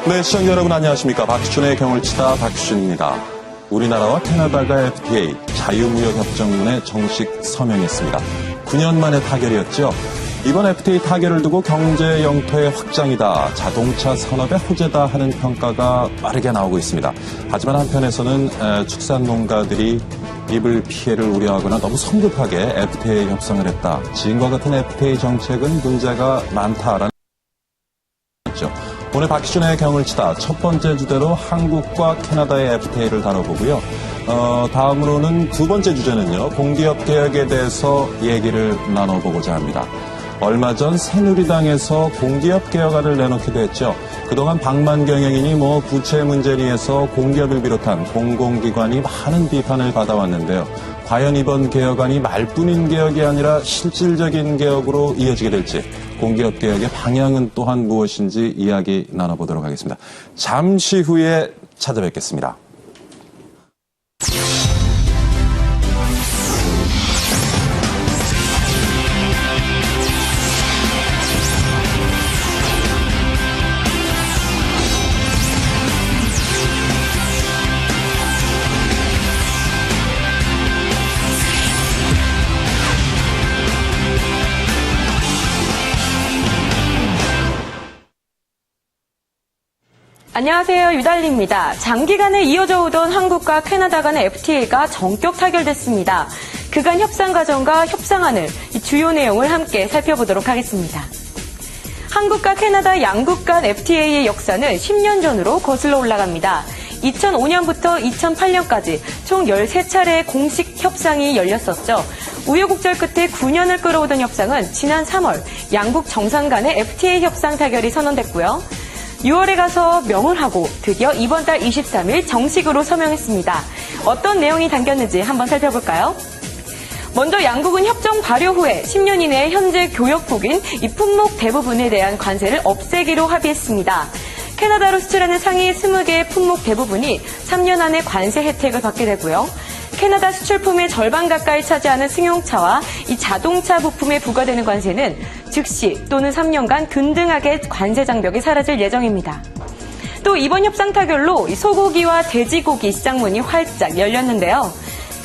네, 시청자 여러분 안녕하십니까. 박수준의 경을 치다 박수준입니다. 우리나라와 캐나다가 FTA 자유무역협정문에 정식 서명했습니다. 9년 만의 타결이었죠. 이번 FTA 타결을 두고 경제 영토의 확장이다, 자동차 산업의 호재다 하는 평가가 빠르게 나오고 있습니다. 하지만 한편에서는 축산 농가들이 입을 피해를 우려하거나 너무 성급하게 FTA 협상을 했다, 지금과 같은 FTA 정책은 문제가 많다라는 거죠. 오늘 박수준의 경을 치다 첫 번째 주제로 한국과 캐나다의 FTA를 다뤄보고요. 다음으로는 두 번째 주제는요, 공기업 개혁에 대해서 얘기를 나눠보고자 합니다. 얼마 전 새누리당에서 공기업 개혁안을 내놓기도 했죠. 그동안 방만 경영이니 부채 문제니에서 공기업을 비롯한 공공기관이 많은 비판을 받아왔는데요. 과연 이번 개혁안이 말뿐인 개혁이 아니라 실질적인 개혁으로 이어지게 될지, 공기업 개혁의 방향은 또한 무엇인지 이야기 나눠보도록 하겠습니다. 잠시 후에 찾아뵙겠습니다. 안녕하세요. 유달리입니다. 장기간에 이어져 오던 한국과 캐나다 간의 FTA가 전격 타결됐습니다. 그간 협상 과정과 협상안을, 이 주요 내용을 함께 살펴보도록 하겠습니다. 한국과 캐나다 양국 간 FTA의 역사는 10년 전으로 거슬러 올라갑니다. 2005년부터 2008년까지 총 13차례의 공식 협상이 열렸었죠. 우여곡절 끝에 9년을 끌어오던 협상은 지난 3월 양국 정상 간의 FTA 협상 타결이 선언됐고요. 6월에 가서 명을 하고 드디어 이번 달 23일 정식으로 서명했습니다. 어떤 내용이 담겼는지 한번 살펴볼까요? 먼저 양국은 협정 발효 후에 10년 이내에 현재 교역국인 이 품목 대부분에 대한 관세를 없애기로 합의했습니다. 캐나다로 수출하는 상위 20개의 품목 대부분이 3년 안에 관세 혜택을 받게 되고요. 캐나다 수출품의 절반 가까이 차지하는 승용차와 이 자동차 부품에 부과되는 관세는 즉시 또는 3년간 균등하게 관세 장벽이 사라질 예정입니다. 또 이번 협상 타결로 소고기와 돼지고기 시장문이 활짝 열렸는데요.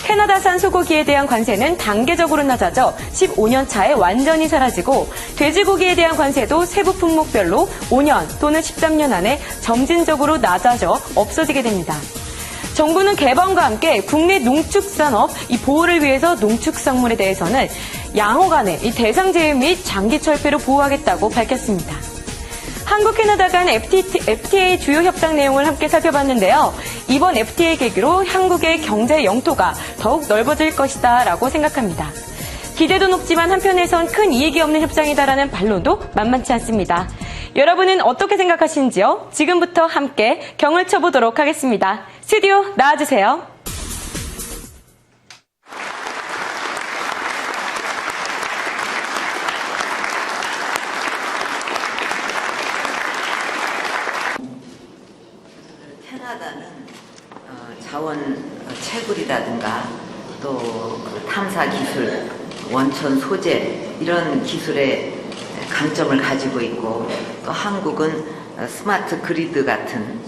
캐나다산 소고기에 대한 관세는 단계적으로 낮아져 15년 차에 완전히 사라지고, 돼지고기에 대한 관세도 세부 품목별로 5년 또는 13년 안에 점진적으로 낮아져 없어지게 됩니다. 정부는 개방과 함께 국내 농축산업 보호를 위해서 농축산물에 대해서는 양호 간의 대상 제휴 및 장기 철폐로 보호하겠다고 밝혔습니다. 한국 캐나다 간 FTA 주요 협상 내용을 함께 살펴봤는데요. 이번 FTA 계기로 한국의 경제 영토가 더욱 넓어질 것이다 라고 생각합니다. 기대도 높지만 한편에선 큰 이익이 없는 협상이다라는 반론도 만만치 않습니다. 여러분은 어떻게 생각하시는지요? 지금부터 함께 경을 쳐보도록 하겠습니다. 스튜디오 나와주세요. 캐나다는 자원 채굴이라든가 또 탐사 기술, 원천 소재 이런 기술의 강점을 가지고 있고, 또 한국은 스마트 그리드 같은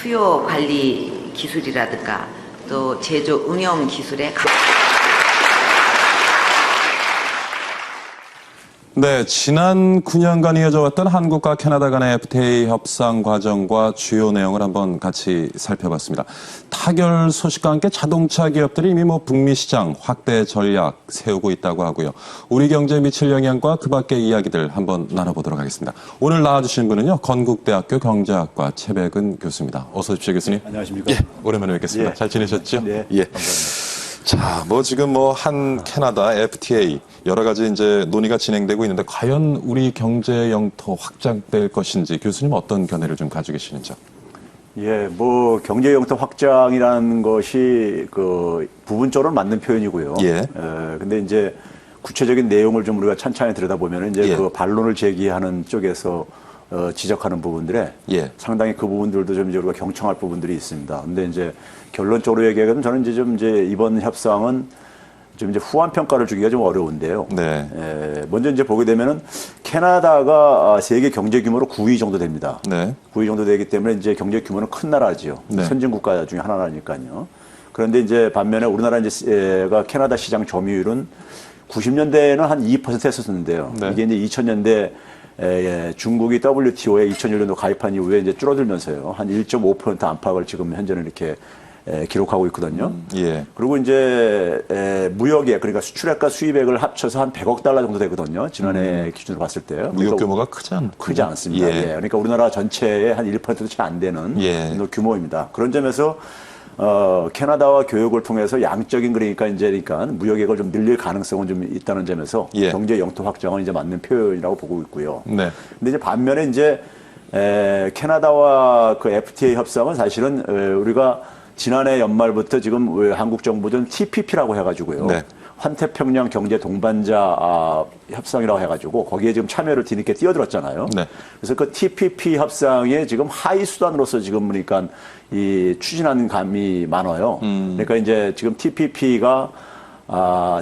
수요 관리 기술이라든가 또 제조 운영 기술의 네, 지난 9년간 이어져 왔던 한국과 캐나다 간의 FTA 협상 과정과 주요 내용을 한번 같이 살펴봤습니다. 타결 소식과 함께 자동차 기업들이 이미 북미 시장 확대 전략 세우고 있다고 하고요. 우리 경제에 미칠 영향과 그 밖의 이야기들 한번 나눠보도록 하겠습니다. 오늘 나와주신 분은요, 건국대학교 경제학과 최백은 교수입니다. 어서 오십시오, 교수님. 안녕하십니까. 예, 오랜만에 뵙겠습니다. 예. 잘 지내셨죠? 네, 예. 감사합니다. 자, 지금 한 캐나다 FTA 여러 가지 이제 논의가 진행되고 있는데, 과연 우리 경제 영토 확장될 것인지 교수님 어떤 견해를 좀 가지고 계시는지요? 예, 경제 영토 확장이라는 것이 부분적으로 맞는 표현이고요. 예. 근데 이제 구체적인 내용을 좀 우리가 찬찬히 들여다보면 이제 예. 반론을 제기하는 쪽에서 지적하는 부분들에 예. 상당히 그 부분들도 좀 이제 우리가 경청할 부분들이 있습니다. 근데 이제 결론적으로 얘기하면 저는 이제 이번 협상은 지금 이제 후한 평가를 주기가 좀 어려운데요. 네. 먼저 이제 보게 되면은 캐나다가 세계 경제 규모로 9위 정도 됩니다. 네. 9위 정도 되기 때문에 이제 경제 규모는 큰 나라죠. 네. 선진 국가 중에 하나라니까요. 그런데 이제 반면에 우리나라 이제가 캐나다 시장 점유율은 90년대에는 한 2% 했었는데요. 네. 이게 이제 2000년대 중국이 WTO에 2001년도 가입한 이후에 이제 줄어들면서요. 한 1.5% 안팎을 지금 현재는 이렇게 기록하고 있거든요. 예. 그리고 이제 무역액, 그러니까 수출액과 수입액을 합쳐서 한 100억 달러 정도 되거든요. 지난해 기준으로 봤을 때요. 무역 그러니까 규모가 크지 않습니다. 예. 그러니까 우리나라 전체의 한 1%도 채 안 되는 예. 정도 규모입니다. 그런 점에서 캐나다와 교역을 통해서 양적인 그러니까 무역액을 좀 늘릴 가능성은 좀 있다는 점에서 예. 경제 영토 확장은 이제 맞는 표현이라고 보고 있고요. 네. 근데 이제 반면에 이제 캐나다와 그 FTA 협상은 사실은 우리가 지난해 연말부터 지금 한국 정부는 TPP라고 해가지고요. 네. 환태평양 경제 동반자 협상이라고 해가지고 거기에 지금 참여를 뒤늦게 뛰어들었잖아요. 네. 그래서 그 TPP 협상의 지금 하위 수단으로서 지금 그러니까 이 추진하는 감이 많아요. 그러니까 이제 지금 TPP가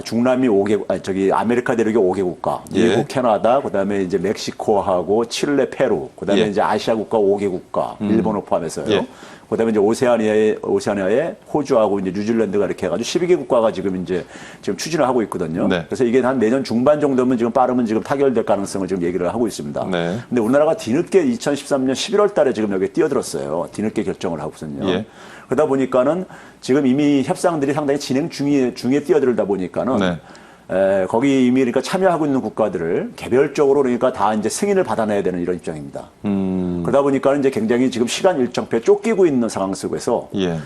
중남미 5개국, 아메리카 대륙의 5개국가, 예. 미국, 캐나다, 그 다음에 이제 멕시코하고 칠레, 페루, 그 다음에 예. 이제 아시아 국가 5개국가, 일본을 포함해서요. 예. 그 다음에 이제 오세아니아에 호주하고 이제 뉴질랜드가 이렇게 해가지고 12개 국가가 지금 추진을 하고 있거든요. 네. 그래서 이게 한 내년 중반 정도면 지금 빠르면 지금 타결될 가능성을 지금 얘기를 하고 있습니다. 네. 근데 우리나라가 뒤늦게 2013년 11월 달에 지금 여기 뛰어들었어요. 뒤늦게 결정을 하고선요. 예. 그러다 보니까는 지금 이미 협상들이 상당히 진행 중에 뛰어들다 보니까는 네. 거기 이미 그러니까 참여하고 있는 국가들을 개별적으로 그러니까 다 이제 승인을 받아내야 되는 이런 입장입니다. 그러다 보니까 이제 굉장히 지금 시간 일정표에 쫓기고 있는 상황 속에서 예.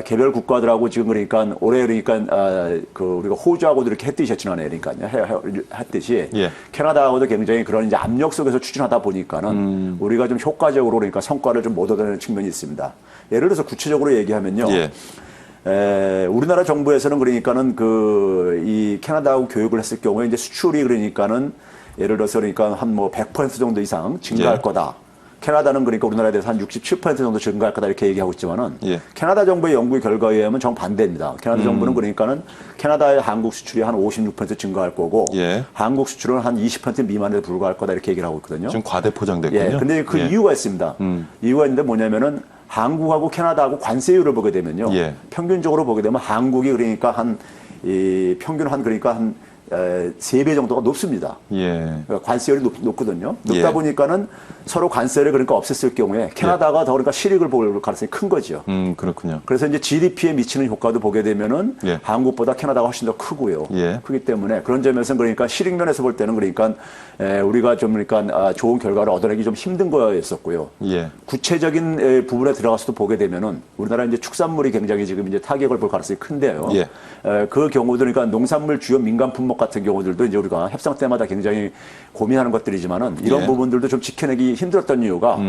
개별 국가들하고 지금 그러니까 올해 그러니까 그 우리가 호주하고도 이렇게 했듯이 지난해 그러니까요 했듯이 예. 캐나다하고도 굉장히 그런 이제 압력 속에서 추진하다 보니까는 우리가 좀 효과적으로 그러니까 성과를 좀 못 얻어내는 측면이 있습니다. 예를 들어서 구체적으로 얘기하면요. 예. 우리나라 정부에서는 그러니까는 이 캐나다하고 교역을 했을 경우에 이제 수출이 그러니까는 예를 들어서 그러니까 한 뭐 100% 정도 이상 증가할 예. 거다. 캐나다는 그러니까 우리나라에 대해서 한 67% 정도 증가할 거다 이렇게 얘기하고 있지만은 예. 캐나다 정부의 연구 결과에 의하면 정반대입니다. 캐나다 정부는 그러니까는 캐나다의 한국 수출이 한 56% 증가할 거고 예. 한국 수출은 한 20% 미만에 불과할 거다 이렇게 얘기를 하고 있거든요. 좀 과대 포장됐군요. 예. 근데 그 예. 이유가 있습니다. 이유가 있는데 뭐냐면은 한국하고 캐나다하고 관세율을 보게 되면요. 예. 평균적으로 보게 되면 한국이 그러니까 평균 그러니까 한 3배 정도가 높습니다. 예. 그러니까 관세율이 높거든요. 높다 예. 보니까는 서로 관세를 그러니까 없앴을 경우에 캐나다가 더 그러니까 실익을 볼 가능성이 큰 거죠. 그렇군요. 그래서 이제 GDP에 미치는 효과도 보게 되면은 예. 한국보다 캐나다가 훨씬 더 크고요. 예. 크기 때문에 그런 점에서 그러니까 실익면에서 볼 때는 그러니까 우리가 좀 그러니까 좋은 결과를 얻어내기 좀 힘든 거였었고요. 예. 구체적인 부분에 들어가서도 보게 되면은 우리나라 이제 축산물이 굉장히 지금 이제 타격을 볼 가능성이 큰데요. 예. 그 경우도 그러니까 농산물 주요 민간 품목 같은 경우들도 이제 우리가 협상 때마다 굉장히 고민하는 것들이지만은 이런 예. 부분들도 좀 지켜내기 힘들었던 이유가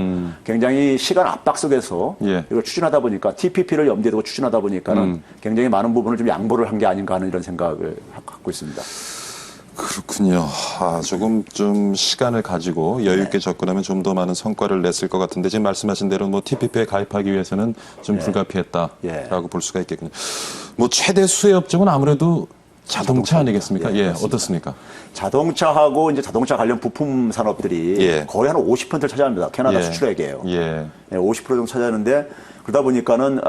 굉장히 시간 압박 속에서 예. 이걸 추진하다 보니까 TPP를 염두에 두고 추진하다 보니까는 굉장히 많은 부분을 좀 양보를 한 게 아닌가 하는 이런 생각을 갖고 있습니다. 그렇군요. 조금 좀 시간을 가지고 여유 있게 접근하면 좀 더 많은 성과를 냈을 것 같은데 지금 말씀하신 대로 뭐 TPP에 가입하기 위해서는 좀 불가피했다라고 볼 수가 있겠군요. 뭐 최대 수혜 업종은 아무래도 자동차 아니겠습니까? 예, 어떻습니까? 자동차하고 이제 자동차 관련 부품 산업들이 예. 거의 한 50%를 차지합니다. 캐나다 예. 수출액이에요. 예. 50% 정도 차지하는데 그러다 보니까는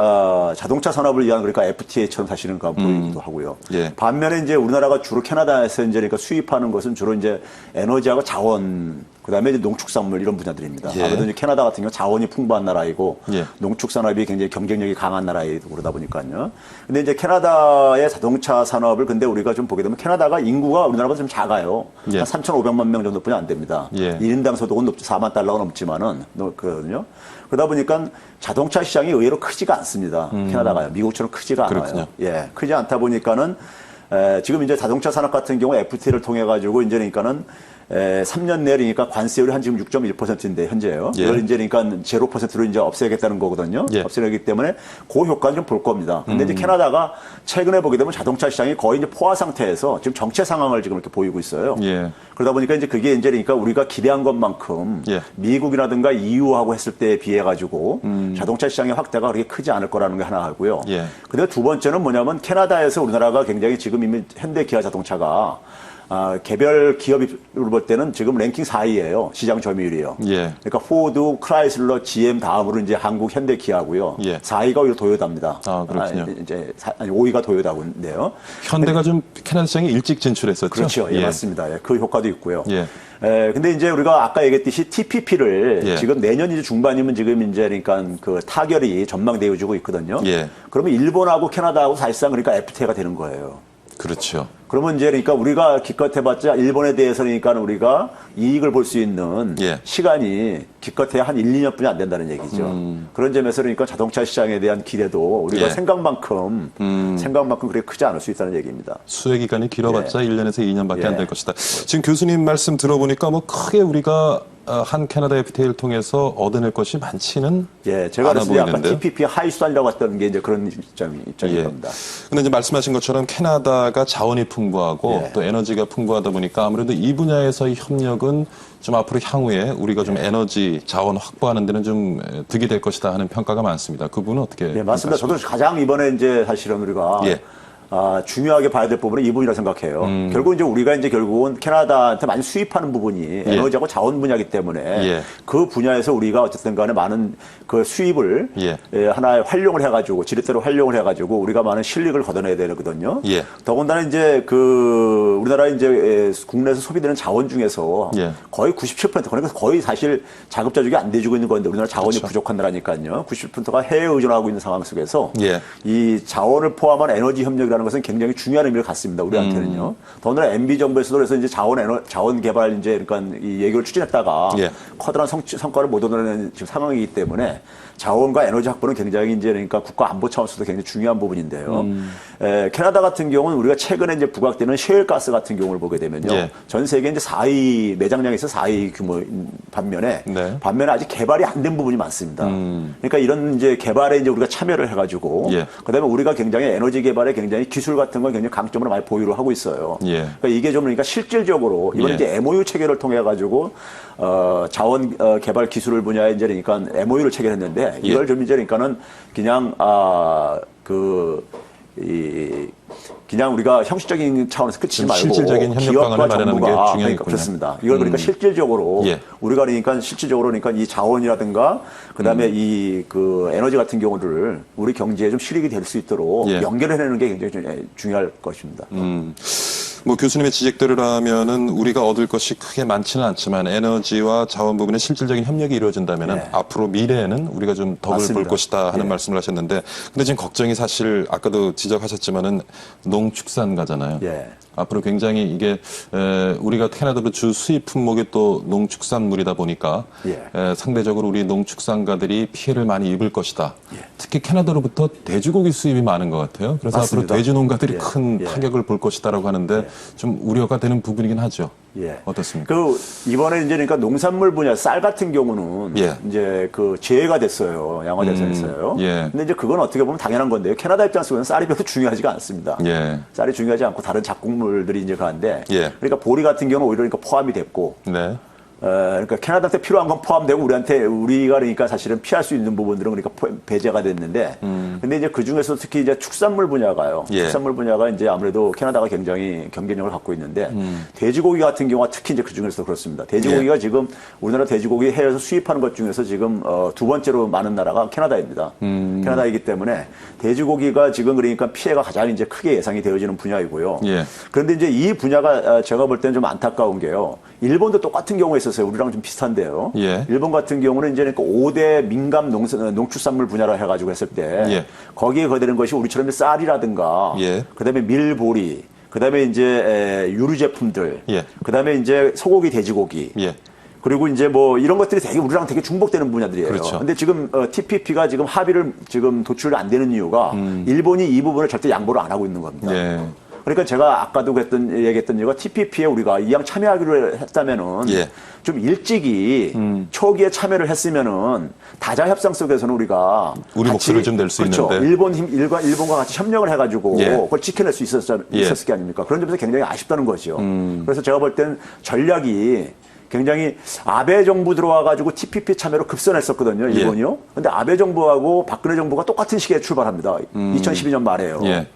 자동차 산업을 위한 그러니까 FTA처럼 사실은 보이기도 하고요. 예. 반면에 이제 우리나라가 주로 캐나다에서 이제 그러니까 수입하는 것은 주로 이제 에너지하고 자원, 그다음에 이제 농축산물 이런 분야들입니다. 예. 아무래도 이제 캐나다 같은 경우 자원이 풍부한 나라이고 예. 농축산업이 굉장히 경쟁력이 강한 나라이고 그러다 보니까요. 근데 이제 캐나다의 자동차 산업을 근데 우리가 좀 보게 되면 캐나다가 인구가 우리나라보다 좀 작아요. 예. 한 3,500만 명 정도뿐이 안 됩니다. 예. 1인당 소득은 4만 달러가 넘지만은 그거든요. 그러다 보니까 자동차 시장이 의외로 크지가 않습니다. 캐나다가요. 미국처럼 크지가 않아요. 그렇군요. 예, 크지 않다 보니까는 지금 이제 자동차 산업 같은 경우 FTA를 통해 가지고 이제 그러니까는 3년 내에 그러니까 관세율이 한 지금 6.1%인데 현재요. 예. 이걸 이제 그러니까 0%로 이제 없애겠다는 거거든요. 예. 없애기 때문에 그 효과는 좀 볼 겁니다. 근데 이제 캐나다가 최근에 보게 되면 자동차 시장이 거의 이제 포화 상태에서 지금 정체 상황을 지금 이렇게 보이고 있어요. 예. 그러다 보니까 이제 그게 이제 그러니까 우리가 기대한 것만큼 예. 미국이라든가 EU하고 했을 때에 비해 가지고 자동차 시장의 확대가 그렇게 크지 않을 거라는 게 하나 하고요. 예. 근데 두 번째는 뭐냐면 캐나다에서 우리나라가 굉장히 지금 지금 이미 현대 기아 자동차가 개별 기업으로 볼 때는 지금 랭킹 4위예요. 시장 점유율이요. 예. 그러니까 포드, 크라이슬러, GM 다음으로 이제 한국 현대 기아고요. 예. 4위가 오히려 도요타입니다. 아, 그렇군요. 이제 5위가 도요타인데요. 현대가 좀 캐나다 시장에 일찍 진출했었죠. 그렇죠. 예, 맞습니다. 예, 그 효과도 있고요. 예. 근데 이제 우리가 아까 얘기했듯이 TPP를 예. 지금 내년 이제 중반이면 지금 이제 그러니까 그 타결이 전망되어지고 있거든요. 예. 그러면 일본하고 캐나다하고 사실상 그러니까 FTA가 되는 거예요. 그렇죠. 그러면 이제 그러니까 우리가 기껏 해봤자 일본에 대해서 그러니까 우리가 이익을 볼 수 있는 예. 시간이 기껏해야 한 1, 2년뿐이 안 된다는 얘기죠. 그런 점에서 그러니까 자동차 시장에 대한 기대도 우리가 예. 생각만큼 그렇게 크지 않을 수 있다는 얘기입니다. 수혜 기간이 길어봤자 1년에서 2년밖에 안 될 예. 것이다. 지금 교수님 말씀 들어보니까 뭐 크게 우리가 한 캐나다 FTA를 통해서 얻어낼 것이 많지는 예, 제가 않아 그래서 약간 보이는데. TPP 하이수단이라고 했던 게 이제 그런 입장인 예. 겁니다. 근데 이제 말씀하신 것처럼 캐나다가 자원이 풍부하고 예. 또 에너지가 풍부하다 보니까 아무래도 이 분야에서의 협력은 좀 앞으로 향후에 우리가 좀 에너지 자원 확보하는 데는 좀 득이 될 것이다 하는 평가가 많습니다. 그 부분은 어떻게? 예, 맞습니다. 저도 가장 이번에 이제 사실은 우리가 예. 중요하게 봐야 될 부분은 이 부분이라고 생각해요. 결국 이제 우리가 이제 결국은 캐나다한테 많이 수입하는 부분이 에너지하고 자원 분야이기 때문에 예. 그 분야에서 우리가 어쨌든 간에 많은 그 수입을 예. 하나의 활용을 해가지고 지렛대로 활용을 해가지고 우리가 많은 실익을 걷어내야 되거든요. 예. 더군다나 이제 그 우리나라 이제 국내에서 소비되는 자원 중에서 예. 거의 97% 그러니까 거의 사실 자급자족이 안 돼주고 있는 건데 우리나라 자원이 그렇죠. 부족한 나라니까요. 90%가 해외 의존하고 있는 상황 속에서 예. 이 자원을 포함한 에너지 협력이라는 것은 굉장히 중요한 의미를 갖습니다. 우리한테는요. 더군다나 MB 정부에서도 그래서 이제 자원 개발 이제 그러니까 이 얘기를 추진했다가 예. 커다란 성과를 못 얻어내는 지금 상황이기 때문에 자원과 에너지 확보는 굉장히 이제 그러니까 국가 안보 차원에서도 굉장히 중요한 부분인데요. 캐나다 같은 경우는 우리가 최근에 이제 부각되는 셰일가스 같은 경우를 보게 되면요. 예. 전 세계 이제 4위 매장량에서 4위 규모 반면에 네. 아직 개발이 안 된 부분이 많습니다. 그러니까 이런 이제 개발에 이제 우리가 참여를 해가지고 예. 그다음에 우리가 굉장히 에너지 개발에 굉장히 기술 같은 건 굉장히 강점으로 많이 보유를 하고 있어요. 예. 그러니까 이게 좀 그러니까 실질적으로 이번 예. 이제 MOU 체결을 통해 가지고 자원 개발 기술을 분야에 이제 그러니까 MOU를 체결했는데 이걸 예. 좀 이제 그러니까는 그냥 그냥 우리가 형식적인 차원에서 끝이지 말고 실질적인 협력 기업과 방안을 마련하는 게 정부가 중요하겠군요. 그러니까 그렇습니다. 이걸 그러니까 실질적으로 예. 우리가 그러니까 실질적으로 그러니까 이 자원이라든가 그다음에 이 그 에너지 같은 경우를 우리 경제에 좀 실익이 될 수 있도록 예. 연결해내는 게 굉장히 중요할 것입니다. 뭐 교수님의 지적대로라면은 우리가 얻을 것이 크게 많지는 않지만 에너지와 자원 부분에 실질적인 협력이 이루어진다면은 예. 앞으로 미래에는 우리가 좀 덕을 볼 맞습니다. 것이다 하는 예. 말씀을 하셨는데 근데 지금 걱정이 사실 아까도 지적하셨지만은 농축산가잖아요. 예. 앞으로 굉장히 이게 우리가 캐나다로 주 수입 품목이 또 농축산물이다 보니까 예. 상대적으로 우리 농축산가들이 피해를 많이 입을 것이다. 예. 특히 캐나다로부터 돼지고기 수입이 많은 것 같아요. 그래서 맞습니다. 앞으로 돼지 농가들이 예. 큰 예. 타격을 볼 것이다라고 하는데 좀 우려가 되는 부분이긴 하죠. 예. 어떻습니까? 이번에 이제 그러니까 농산물 분야 쌀 같은 경우는 예. 이제 그 제외가 됐어요. 양화 대상에서요. 예. 근데 이제 그건 어떻게 보면 당연한 건데요. 캐나다 입장에서는 쌀이 별로 중요하지가 않습니다. 예. 쌀이 중요하지 않고 다른 작곡물들이 이제 가는데 예. 그러니까 보리 같은 경우는 오히려 그러니까 포함이 됐고 네. 그러니까 캐나다한테 필요한 건 포함되고 우리가 그러니까 사실은 피할 수 있는 부분들은 그러니까 배제가 됐는데 근데 이제 그 중에서 특히 이제 축산물 분야가요. 예. 축산물 분야가 이제 아무래도 캐나다가 굉장히 경쟁력을 갖고 있는데 돼지고기 같은 경우가 특히 이제 그 중에서 그렇습니다. 돼지고기가 예. 지금 우리나라 돼지고기 해외에서 수입하는 것 중에서 지금 두 번째로 많은 나라가 캐나다입니다. 캐나다이기 때문에 돼지고기가 지금 그러니까 피해가 가장 이제 크게 예상이 되어지는 분야이고요. 예. 그런데 이제 이 분야가 제가 볼 때는 좀 안타까운 게요. 일본도 똑같은 경우가 있었어요. 우리랑 좀 비슷한데요. 예. 일본 같은 경우는 이제 그러니까 5대 민감 농축산물 분야라 해가지고 했을 때 예. 거기에 거대는 것이 우리처럼 쌀이라든가 예. 그다음에 밀보리 그다음에 이제 유류 제품들 예. 그다음에 이제 소고기 돼지고기 예. 그리고 이제 뭐 이런 것들이 되게 우리랑 되게 중복되는 분야들이에요. 그렇죠. 근데 지금 TPP가 지금 합의를 지금 도출 안 되는 이유가 일본이 이 부분을 절대 양보를 안 하고 있는 겁니다. 예. 그러니까 제가 아까도 얘기했던 이유가 TPP에 우리가 이왕 참여하기로 했다면은 예. 좀 일찍이 초기에 참여를 했으면은 다자 협상 속에서는 우리가 우리 목소리를 좀 낼 수 그렇죠. 있는데. 일본과 같이 협력을 해가지고 예. 그걸 지켜낼 수 있었을 게 아닙니까? 그런 점에서 굉장히 아쉽다는 거죠. 그래서 제가 볼 땐 전략이 굉장히 아베 정부 들어와가지고 TPP 참여로 급선했었거든요, 일본이요. 근데 아베 정부하고 박근혜 정부가 똑같은 시기에 출발합니다. 2012년 말에요. 예.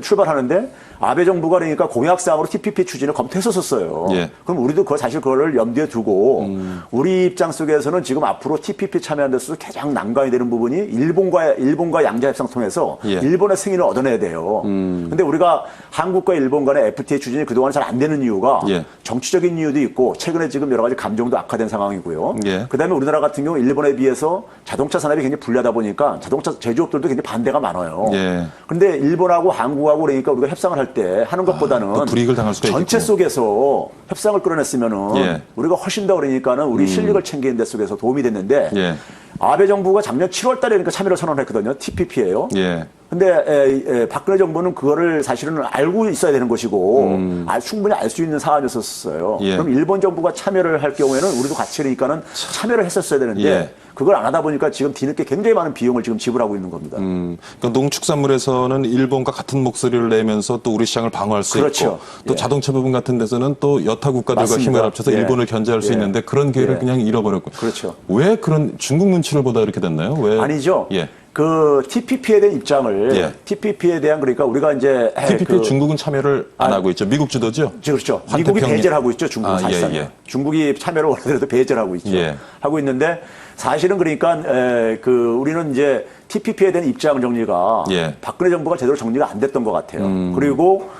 출발하는데 아베 정부가 그러니까 공약사항으로 TPP 추진을 검토했었어요. 예. 그럼 우리도 사실 그거를 염두에 두고 우리 입장 속에서는 지금 앞으로 TPP 참여하는 데서 가장 난관이 되는 부분이 일본과 양자 협상 통해서 예. 일본의 승인을 얻어내야 돼요. 근데 우리가 한국과 일본 간의 FTA 추진이 그동안 잘 안 되는 이유가 예. 정치적인 이유도 있고 최근에 지금 여러 가지 감정도 악화된 상황이고요. 예. 그다음에 우리나라 같은 경우 일본에 비해서 자동차 산업이 굉장히 불리하다 보니까 자동차 제조업들도 굉장히 반대가 많아요. 예. 근데 일본하고 한국하고 그러니까 우리가 협상을 할 때 하는 것보다는 또 불이익을 당할 수가 전체 있겠군요. 속에서 협상을 끌어냈으면은 예. 우리가 훨씬 더 그러니까는 우리 실력을 챙기는 데 속에서 도움이 됐는데 예. 아베 정부가 작년 7월 달에 그러니까 참여를 선언했거든요. TPP예요. 예. 근데 박근혜 정부는 그거를 사실은 알고 있어야 되는 것이고 충분히 알 수 있는 사안이었었어요. 예. 그럼 일본 정부가 참여를 할 경우에는 우리도 같이 그러니까는 참여를 했었어야 되는데 예. 그걸 안 하다 보니까 지금 뒤늦게 굉장히 많은 비용을 지금 지불하고 있는 겁니다. 그러니까 농축산물에서는 일본과 같은 목소리를 내면서 또 우리 시장을 방어할 수 그렇죠. 있고 또 예. 자동차 부분 같은 데서는 또 여타 국가들과 맞습니다. 힘을 합쳐서 예. 일본을 견제할 수 예. 있는데 그런 기회를 예. 그냥 잃어버렸고. 그렇죠. 왜 그런 중국 눈치를 보다 이렇게 됐나요? 왜? 아니죠. 예. 그 TPP에 대한 입장을 예. TPP에 대한 그러니까 우리가 이제 TPP 에 중국은 참여를 안 하고 있죠. 미국 주도죠? 그렇죠. 환태평양. 미국이 배제를 하고 있죠. 중국은 사실상. 예, 예. 중국이 참여를 원하더라도 배제를 하고 있죠. 예. 하고 있는데 사실은 그러니까 우리는 이제 TPP에 대한 입장 정리가 예. 박근혜 정부가 제대로 정리가 안 됐던 것 같아요. 그리고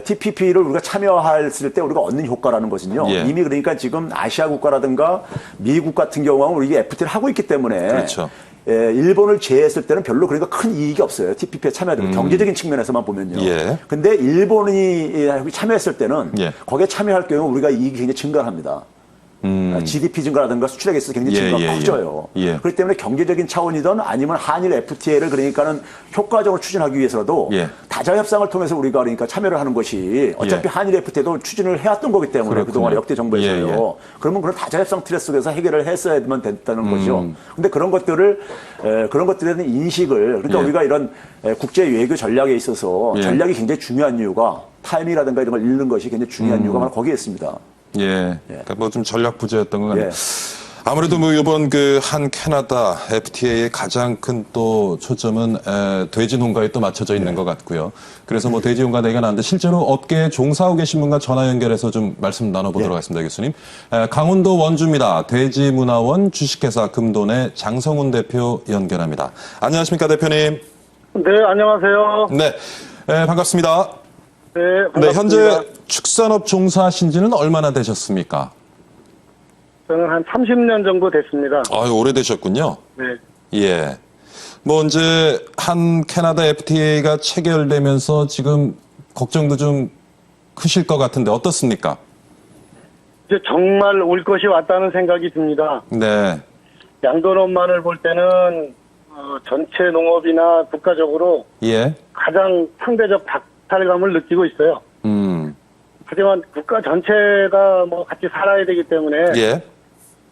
TPP를 우리가 참여했을 때 우리가 얻는 효과라는 것은요. 예. 이미 그러니까 지금 아시아 국가라든가 미국 같은 경우는 우리 FTA를 하고 있기 때문에 그렇죠. 일본을 제외했을 때는 별로 그러니까 큰 이익이 없어요. TPP에 참여하는 경제적인 측면에서만 보면요. 예. 근데 일본이 참여했을 때는 예. 거기에 참여할 경우 우리가 이익이 굉장히 증가합니다. GDP 증가라든가 수출액에 있어서 굉장히 예, 증가가 예, 예. 커져요. 예. 그렇기 때문에 경제적인 차원이든 아니면 한일 FTA를 그러니까는 효과적으로 추진하기 위해서라도 예. 다자 협상을 통해서 우리가 그러니까 참여를 하는 것이 어차피 예. 한일 FTA도 추진을 해왔던 거기 때문에 그렇군요. 그동안 역대 정부에서요. 예, 예. 그러면 그런 다자 협상 틀 속에서 해결을 했어야만 됐다는 거죠. 근데 그런 것들에 대한 인식을 그러니까 예. 우리가 이런 국제 외교 전략에 있어서 예. 전략이 굉장히 중요한 이유가 타이밍이라든가 이런 걸 읽는 것이 굉장히 중요한 이유가 바로 거기에 있습니다. 예. 그러니까 뭐 좀 전략 부재였던 것 같네요. 예. 아무래도 뭐 이번 그 한 캐나다 FTA의 가장 큰 또 초점은 돼지 농가에 또 맞춰져 있는 것 같고요. 그래서 뭐 돼지 농가 얘기가 나왔는데 실제로 업계에 종사하고 계신 분과 전화 연결해서 좀 말씀 나눠보도록 하겠습니다, 교수님. 강원도 원주입니다. 돼지문화원 주식회사 금돈의 장성훈 대표 연결합니다. 안녕하십니까, 대표님? 네, 안녕하세요. 네, 반갑습니다. 네, 네, 반갑습니다. 현재 축산업 종사하신 지는 얼마나 되셨습니까? 저는 한 30년 정도 됐습니다. 아유, 오래되셨군요. 네. 예. 뭐, 이제, 한 캐나다 FTA가 체결되면서 지금 걱정도 좀 크실 것 같은데 어떻습니까? 이제 정말 올 것이 왔다는 생각이 듭니다. 네. 양돈업만을 볼 때는 전체 농업이나 국가적으로 예. 가장 상대적 박탈감을 느끼고 있어요. 하지만 국가 전체가 뭐 같이 살아야 되기 때문에 예.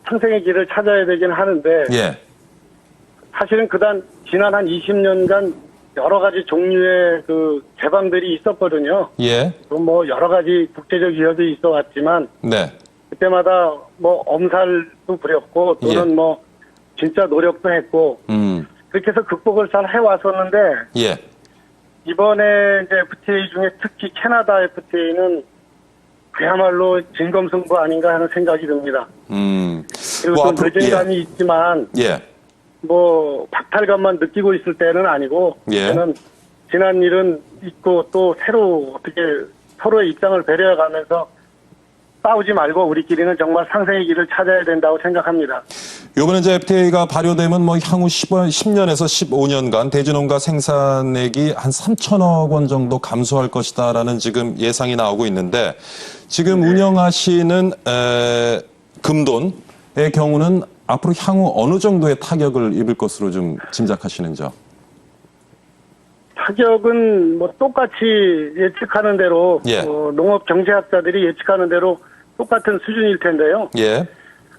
상생의 길을 찾아야 되긴 하는데 예. 사실은 지난 한 20년간 여러 가지 종류의 그 개방들이 있었거든요. 예. 또 뭐 여러 가지 국제적 위협도 있어 왔지만 네. 그때마다 뭐 엄살도 부렸고 또는 예. 뭐 진짜 노력도 했고 그렇게 해서 극복을 잘 해왔었는데 예. 이번에 이제 FTA 중에 특히 캐나다 FTA는 그야말로 진검승부 아닌가 하는 생각이 듭니다. 그리고 뭐 또 앞으로- 늦은 감이 있지만 예. 뭐 박탈감만 느끼고 있을 때는 아니고 예. 저는 지난 일은 있고 또 새로 어떻게 서로의 입장을 배려해가면서 싸우지 말고 우리끼리는 정말 상생의 길을 찾아야 된다고 생각합니다. 요번에 이제 FTA가 발효되면 뭐 향후 10년에서 15년간 돼지농가 생산액이 한 3천억 원 정도 감소할 것이다라는 지금 예상이 나오고 있는데 지금 운영하시는 금돈의 경우는 앞으로 향후 어느 정도의 타격을 입을 것으로 좀 짐작하시는지요? 타격은 뭐 똑같이 예측하는 대로 예. 농업 경제학자들이 예측하는 대로 똑같은 수준일 텐데요. 예.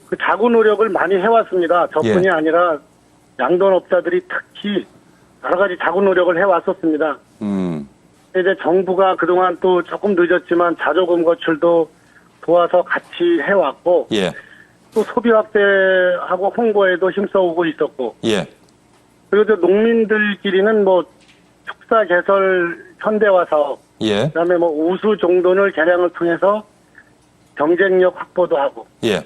그 자구 노력을 많이 해왔습니다. 저뿐이 예. 아니라 양돈업자들이 특히 여러 가지 자구 노력을 해왔었습니다. 이제 정부가 그동안 또 조금 늦었지만 자조금 거출도 도와서 같이 해왔고 예. 또 소비 확대하고 홍보에도 힘써오고 있었고 예. 그리고 또 농민들끼리는 뭐 축사 개설 현대화 사업, 예. 그다음에 뭐 우수 종돈을 개량을 통해서 경쟁력 확보도 하고, 예.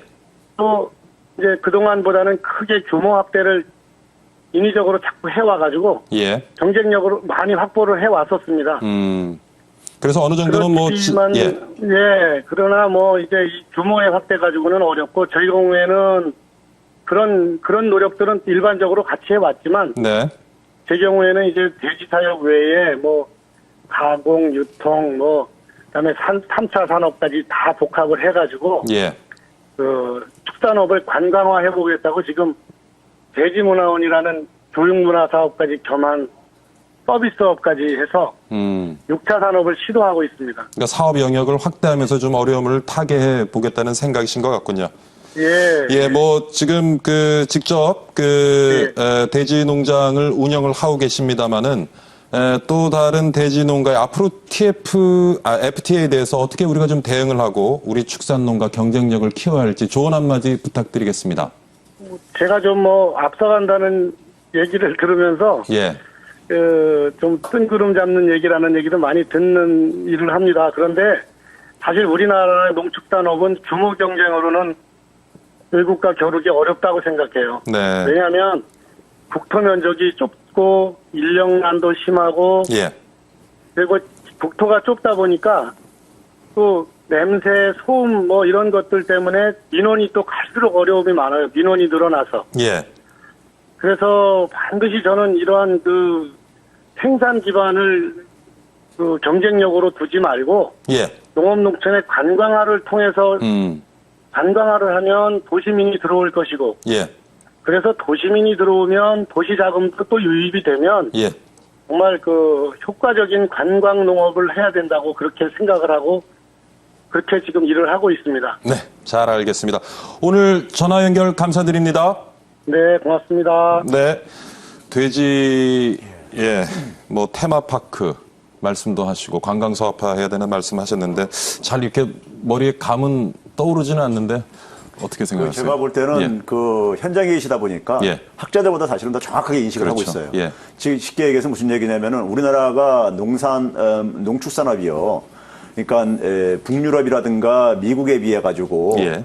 또 이제 그동안보다는 크게 규모 확대를 인위적으로 자꾸 해와가지고 예. 경쟁력으로 많이 확보를 해왔었습니다. 그래서 어느 정도는 뭐, 그렇지만, 예. 그러나 뭐 이제 이 규모의 확대 가지고는 어렵고, 저희 경우에는 그런 노력들은 일반적으로 같이 해왔지만, 네. 제 경우에는 이제 돼지 사육 외에 뭐 가공, 유통, 뭐 그다음에 3차 산업까지 다 복합을 해가지고 예. 그 축산업을 관광화 해보겠다고 지금 돼지문화원이라는 교육문화 사업까지 겸한 서비스업까지 해서 6차 산업을 시도하고 있습니다. 그러니까 사업 영역을 확대하면서 좀 어려움을 타개해 보겠다는 생각이신 것 같군요. 예. 예, 뭐 지금 그 직접 그 돼지 농장을 운영을 하고 계십니다마는 또 다른 돼지 농가의 앞으로 FTA에 대해서 어떻게 우리가 좀 대응을 하고 우리 축산농가 경쟁력을 키워야 할지 조언 한마디 부탁드리겠습니다. 제가 좀 뭐 앞서간다는 얘기를 들으면서 예. 좀 뜬구름 잡는 얘기라는 얘기도 많이 듣는 일을 합니다. 그런데 사실 우리나라의 농축산업은 규모 경쟁으로는 외국과 겨루기 어렵다고 생각해요. 네. 왜냐하면 국토 면적이 좁고 인력난도 심하고 예. 그리고 국토가 좁다 보니까 또 냄새, 소음 뭐 이런 것들 때문에 민원이 또 갈수록 어려움이 많아요. 민원이 늘어나서. 예. 그래서 반드시 저는 이러한 그 생산 기반을 그 경쟁력으로 두지 말고 예. 농업농촌의 관광화를 통해서 관광화를 하면 도시민이 들어올 것이고 예. 그래서 도시민이 들어오면 도시 자금도 또 유입이 되면 예. 정말 그 효과적인 관광 농업을 해야 된다고 그렇게 생각을 하고 그렇게 지금 일을 하고 있습니다. 네. 잘 알겠습니다. 오늘 전화 연결 감사드립니다. 네, 고맙습니다. 네. 돼지, 예, 뭐, 테마파크 말씀도 하시고, 관광사업화 해야 되는 말씀 하셨는데, 잘 이렇게 머리에 감은 떠오르지는 않는데, 어떻게 생각하세요? 제가 볼 때는 예. 그 현장에 계시다 보니까 예. 학자들보다 사실은 더 정확하게 인식을 하고 그렇죠. 있어요. 예. 지금 쉽게 얘기해서 무슨 얘기냐면은 우리나라가 농축산업이요. 그러니까 북유럽이라든가 미국에 비해 가지고 예.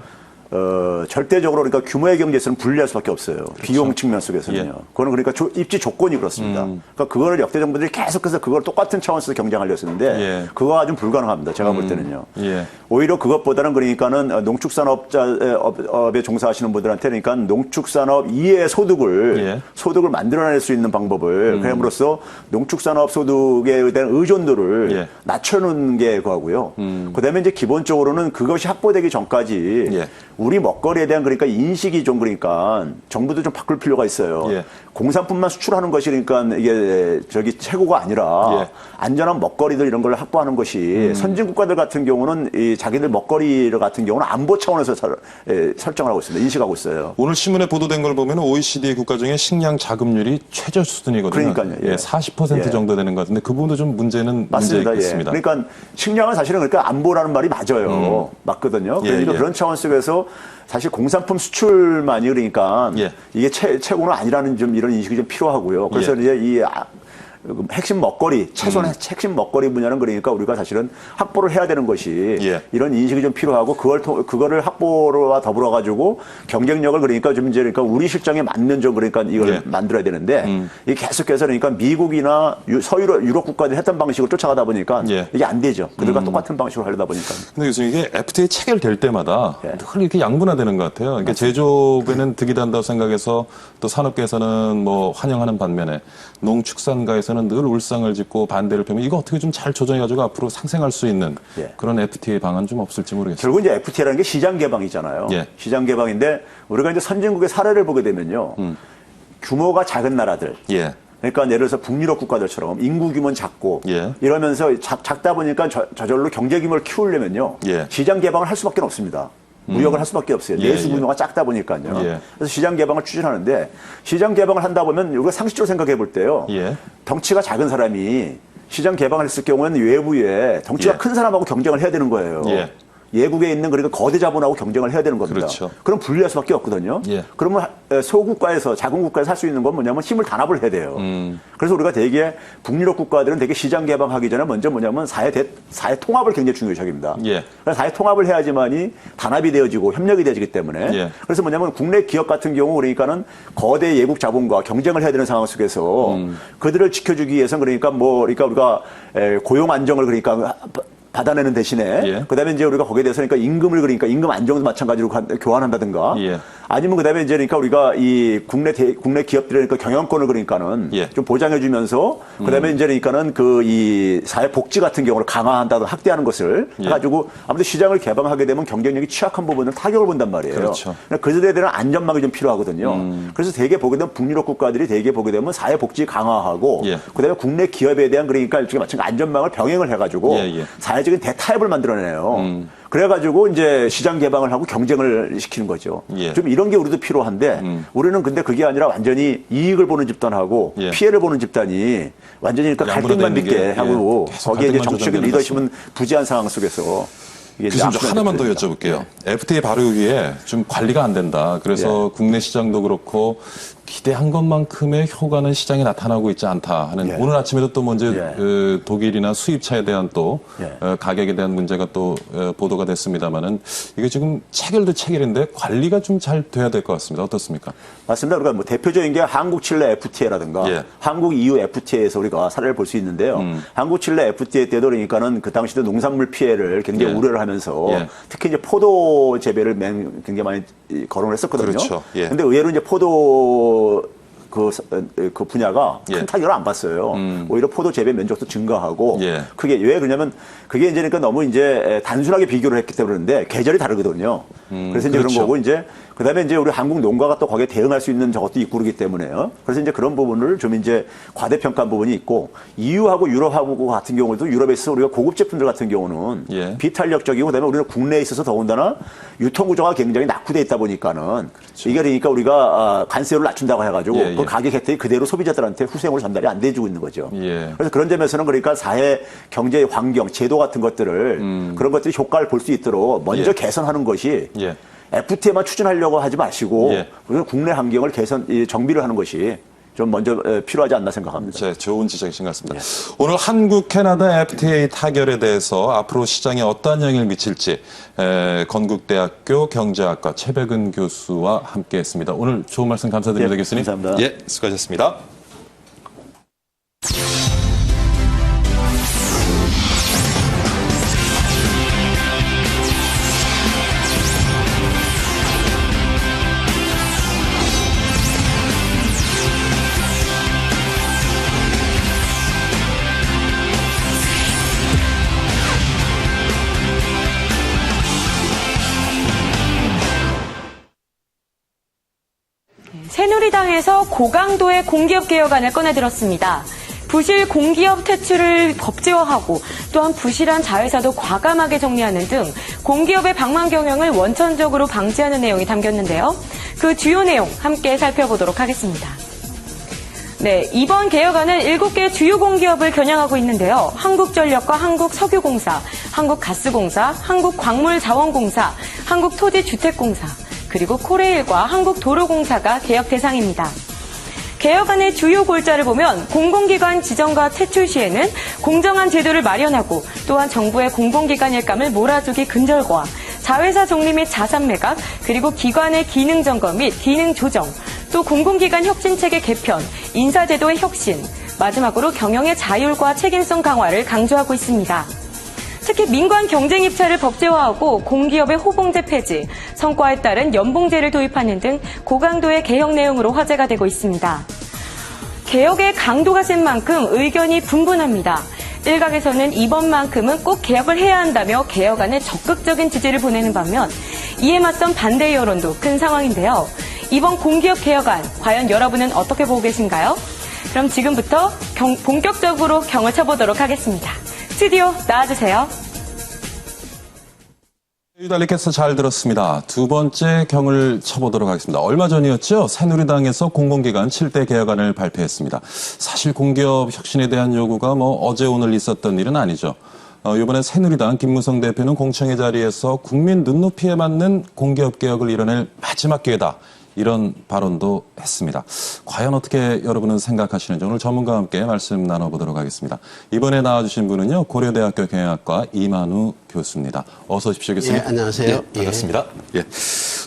절대적으로 그러니까 규모의 경제에서는 불리할 수밖에 없어요. 그렇죠. 비용 측면 속에서는요. 예. 그거는 그러니까 입지 조건이 그렇습니다. 그러니까 그거를 역대 정부들이 계속해서 그걸 똑같은 차원에서 경쟁하려 했었는데 예. 그거가 좀 불가능합니다. 제가 볼 때는요. 예. 오히려 그것보다는 그러니까는 농축산업에 종사하시는 분들한테 그러니까 농축산업 이외의 소득을 만들어낼 수 있는 방법을 그럼으로써 농축산업 소득에 대한 의존도를 예. 낮춰놓는 게 그거고요. 그다음에 이제 기본적으로는 그것이 확보되기 전까지 예. 우리 먹거리에 대한 그러니까 인식이 좀 그러니까 정부도 좀 바꿀 필요가 있어요. 예. 공산품만 수출하는 것이 그러니까 이게 최고가 아니라 예. 안전한 먹거리들 이런 걸 확보하는 것이 선진 국가들 같은 경우는 이 자기들 먹거리 같은 경우는 안보 차원에서 설정을 하고 있습니다. 인식하고 있어요. 오늘 신문에 보도된 걸 보면 OECD 국가 중에 식량 자급률이 최저 수준이거든요. 그러니까요. 예. 40% 예. 정도 되는 것 같은데 그 부분도 좀 문제는 맞습니다. 문제 예. 있습니다. 그러니까 식량은 사실은 그러니까 안보라는 말이 맞아요. 맞거든요. 예, 그러니까 예. 그런 차원 속에서 사실 공산품 수출만이 그러니까 예. 이게 최고는 아니라는 좀 이런 인식이 좀 필요하고요. 그래서 예. 이제 이 핵심 먹거리, 최소한 핵심 먹거리 분야는 그러니까 우리가 사실은 확보를 해야 되는 것이 예. 이런 인식이 좀 필요하고 그거를 확보와 더불어 가지고 경쟁력을 그러니까 좀 이제 그러니까 우리 실정에 맞는 좀 그러니까 이걸 예. 만들어야 되는데 이게 계속해서 그러니까 미국이나 서유럽 국가들이 했던 방식을 쫓아가다 보니까 예. 이게 안 되죠. 그들과 똑같은 방식으로 하려다 보니까. 근데 교수님 이게 FTA 체결될 때마다 예. 늘 이렇게 양분화되는 것 같아요. 그러니까 제조업에는 득이 된다고 생각해서 또 산업계에서는 뭐 환영하는 반면에 농축산가에서는 늘 울상을 짓고 반대를 펴면 이거 어떻게 좀 잘 조정해가지고 앞으로 상생할 수 있는 예. 그런 FTA 방안 좀 없을지 모르겠어요. 결국 이제 FTA라는 게 시장 개방이잖아요. 예. 시장 개방인데 우리가 이제 선진국의 사례를 보게 되면요. 규모가 작은 나라들. 예. 그러니까 예를 들어서 북유럽 국가들처럼 인구 규모는 작고 예. 이러면서 작다 보니까 저절로 경제 규모를 키우려면요. 예. 시장 개방을 할 수밖에 없습니다. 무역을 할 수밖에 없어요. 예, 내수 예. 규모가 작다 보니까요. 예. 그래서 시장 개방을 추진하는데 시장 개방을 한다 보면 우리가 상식적으로 생각해 볼 때요. 예. 덩치가 작은 사람이 시장 개방을 했을 경우에는 외부에 덩치가 예. 큰 사람하고 경쟁을 해야 되는 거예요. 예. 예국에 있는 그러니까 거대 자본하고 경쟁을 해야 되는 겁니다. 그렇죠. 그럼 분리할 수밖에 없거든요. 예. 그러면 소국가에서 작은 국가에서 할 수 있는 건 뭐냐면 힘을 단합을 해야 돼요. 그래서 우리가 되게 북유럽 국가들은 되게 시장 개방하기 전에 먼저 뭐냐면 사회 통합을 굉장히 중요시 여깁니다. 예. 그래서 사회 통합을 해야지만이 단합이 되어지고 협력이 되어지기 때문에 예. 그래서 뭐냐면 국내 기업 같은 경우 그러니까는 거대 예국 자본과 경쟁을 해야 되는 상황 속에서 그들을 지켜주기 위해서는 그러니까 우리가 고용 안정을 그러니까 받아내는 대신에 예. 그다음에 이제 우리가 거기에 대해서 그러니까 임금 안정도 마찬가지로 교환한다든가 예. 아니면 그다음에 이제 그러니까 우리가 이 국내 기업들의 그러니까 경영권을 그러니까는 예. 좀 보장해주면서 그다음에 이제 그러니까는 그 이 사회 복지 같은 경우를 강화한다든 확대하는 것을 예. 해가지고 아무튼 시장을 개방하게 되면 경쟁력이 취약한 부분을 타격을 본단 말이에요. 그렇죠. 그들에 대한 안전망이 좀 필요하거든요. 그래서 대개 보게 되면 북유럽 국가들이 대개 보게 되면 사회 복지 강화하고 예. 그다음에 국내 기업에 대한 그러니까 일종의 마찬가지 안전망을 병행을 해가지고 예, 예. 사회적인 대타협을 만들어내요. 그래가지고 이제 시장 개방을 하고 경쟁을 시키는 거죠. 예. 좀 이런 게 우리도 필요한데 우리는 근데 그게 아니라 완전히 이익을 보는 집단하고 예. 피해를 보는 집단이 완전히 그러니까 양분화되어 갈등만 있는 게, 있게 하고 예. 계속 거기에 이제 갈등만 정치적인 조장되는 리더십은 부재한 상황 속에서 이게 이제 교수님, 좀 악순환이 하나만 더 됩니다. 여쭤볼게요. FTA 바로 여기에 좀 관리가 안 된다. 그래서 국내 시장도 그렇고 기대한 것만큼의 효과는 시장에 나타나고 있지 않다 하는 예. 오늘 아침에도 또 먼저 예. 그 독일이나 수입차에 대한 또 예. 가격에 대한 문제가 또 보도가 됐습니다만은 이게 지금 체결도 체결인데 관리가 좀 잘 돼야 될 것 같습니다. 어떻습니까? 맞습니다. 그러니까 뭐 대표적인 게 한국 칠레 FTA라든가 예. 한국 EU FTA에서 우리가 사례를 볼 수 있는데요. 한국 칠레 FTA 때도 그러니까는 그 당시도 농산물 피해를 굉장히 예. 우려를 하면서 예. 특히 이제 포도 재배를 굉장히 많이 거론을 했었거든요. 그렇죠. 예. 근데 의외로 이제 포도 그 분야가 예. 큰 타격을 안 봤어요. 오히려 포도 재배 면적도 증가하고 예. 그게 왜 그러냐면 그게 이제 그러니까 너무 이제 단순하게 비교를 했기 때문에 그런데 계절이 다르거든요. 그래서 이제 그렇죠. 그런 거고 이제 그다음에 이제 우리 한국 농가가 또 거기에 대응할 수 있는 저것도 있고 그러기 때문에요. 그래서 이제 그런 부분을 좀 이제 과대평가한 부분이 있고 EU하고 유럽하고 같은 경우도 유럽에 있어서 우리가 고급 제품들 같은 경우는 예. 비탄력적이고 그다음에 우리는 국내에 있어서 더군다나 유통 구조가 굉장히 낙후돼 있다 보니까는 이게 그러니까 우리가 관세율을 낮춘다고 해가지고 예, 예. 그 가격 혜택이 그대로 소비자들한테 후생으로 전달이 안 돼주고 있는 거죠. 예. 그래서 그런 점에서는 그러니까 사회, 경제, 환경, 제도 같은 것들을 그런 것들이 효과를 볼 수 있도록 먼저 예. 개선하는 것이 예. FTA만 추진하려고 하지 마시고 예. 우리는 국내 환경을 정비를 하는 것이 좀 먼저 필요하지 않나 생각합니다. 좋은 지적이신 것 같습니다. 오늘 한국 캐나다 FTA 타결에 대해서 앞으로 시장에 어떠한 영향을 미칠지 건국대학교 경제학과 최백은 교수와 함께했습니다. 오늘 좋은 말씀 감사드립니다, 예, 교수님. 감사합니다. 예, 수고하셨습니다. 새누리당에서 고강도의 공기업 개혁안을 꺼내들었습니다. 부실 공기업 퇴출을 법제화하고 또한 부실한 자회사도 과감하게 정리하는 등 공기업의 방만 경영을 원천적으로 방지하는 내용이 담겼는데요. 그 주요 내용 함께 살펴보도록 하겠습니다. 네, 이번 개혁안은 7개 주요 공기업을 겨냥하고 있는데요. 한국전력과 한국석유공사, 한국가스공사, 한국광물자원공사, 한국토지주택공사, 그리고 코레일과 한국도로공사가 개혁 대상입니다. 개혁안의 주요 골자를 보면 공공기관 지정과 퇴출 시에는 공정한 제도를 마련하고 또한 정부의 공공기관 일감을 몰아주기 근절과 자회사 정리 및 자산 매각 그리고 기관의 기능 점검 및 기능 조정 또 공공기관 혁신체계 개편, 인사제도의 혁신 마지막으로 경영의 자율과 책임성 강화를 강조하고 있습니다. 특히 민관 경쟁 입찰을 법제화하고 공기업의 호봉제 폐지, 성과에 따른 연봉제를 도입하는 등 고강도의 개혁 내용으로 화제가 되고 있습니다. 개혁의 강도가 센 만큼 의견이 분분합니다. 일각에서는 이번만큼은 꼭 개혁을 해야 한다며 개혁안에 적극적인 지지를 보내는 반면 이에 맞선 반대 여론도 큰 상황인데요. 이번 공기업 개혁안 과연 여러분은 어떻게 보고 계신가요? 그럼 지금부터 본격적으로 경을 쳐보도록 하겠습니다. 스튜디오 나와주세요. 유달리께서 잘 들었습니다. 두 번째 경을 쳐보도록 하겠습니다. 얼마 전이었죠? 새누리당에서 공공기관 7대 개혁안을 발표했습니다. 사실 공기업 혁신에 대한 요구가 어제 오늘 있었던 일은 아니죠. 이번에 새누리당 김무성 대표는 공청회 자리에서 국민 눈높이에 맞는 공기업 개혁을 이뤄낼 마지막 기회다. 이런 발언도 했습니다. 과연 어떻게 여러분은 생각하시는지 오늘 전문가와 함께 말씀 나눠보도록 하겠습니다. 이번에 나와주신 분은요, 고려대학교 경영학과 이만우 교수입니다. 어서 오십시오, 교수님. 예, 안녕하세요. 반갑습니다. 예.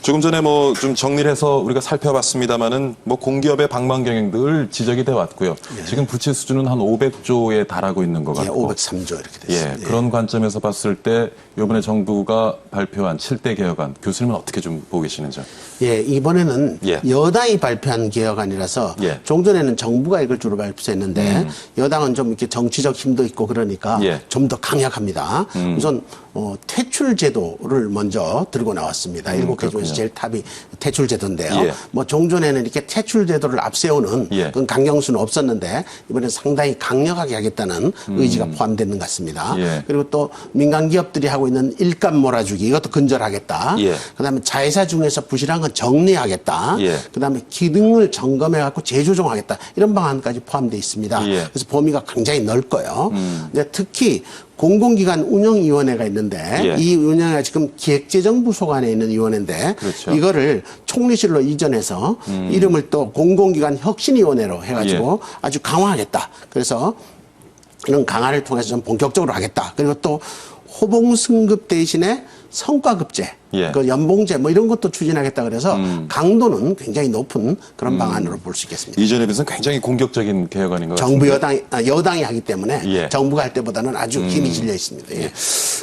조금 전에 뭐 좀 정리를 해서 우리가 살펴봤습니다만은 뭐 공기업의 방망경영 늘 지적이 돼 왔고요. 지금 부채 수준은 한 500조에 달하고 있는 것 예, 같고. 503조 이렇게 됐습니다. 예, 그런 관점에서 봤을 때 이번에 정부가 발표한 7대 개혁안 교수님은 어떻게 좀 보고 계시는지요? 예, 이번에는 예. 여당이 발표한 개혁안이라서 예. 종전에는 정부가 이걸 주로 발표했는데 여당은 좀 이렇게 정치적 힘도 있고 그러니까 예. 좀 더 강력합니다. 우선 퇴출 제도를 먼저 들고 나왔습니다. 7개 중에서 제일 탑이 퇴출 제도인데요. 예. 뭐 종전에는 이렇게 퇴출 제도를 앞세우는 예. 그런 강경수는 없었는데 이번에 상당히 강력하게 하겠다는 의지가 포함되는 것 같습니다. 예. 그리고 또 민간 기업들이 하고 있는 일감 몰아주기 이것도 근절하겠다. 예. 그다음에 자회사 중에서 부실한 건 정리하겠다. 예. 그다음에 기능을 점검해 갖고 재조정하겠다. 이런 방안까지 포함되어 있습니다. 예. 그래서 범위가 굉장히 넓고요. 근데 특히 공공기관 운영위원회가 있는데 예. 이 운영위가 지금 기획재정부 소관에 있는 위원회인데 그렇죠. 이거를 총리실로 이전해서 이름을 또 공공기관 혁신위원회로 해가지고 예. 아주 강화하겠다. 그래서 이런 강화를 통해서 좀 본격적으로 하겠다. 그리고 또 호봉승급 대신에 성과급제, 예. 그 연봉제 뭐 이런 것도 추진하겠다 그래서 강도는 굉장히 높은 그런 방안으로 볼 수 있겠습니다. 이전에 비해서는 굉장히 공격적인 개혁안인 것 정부 같습니다. 여당이 하기 때문에 예. 정부가 할 때보다는 아주 힘이 실려 있습니다. 예.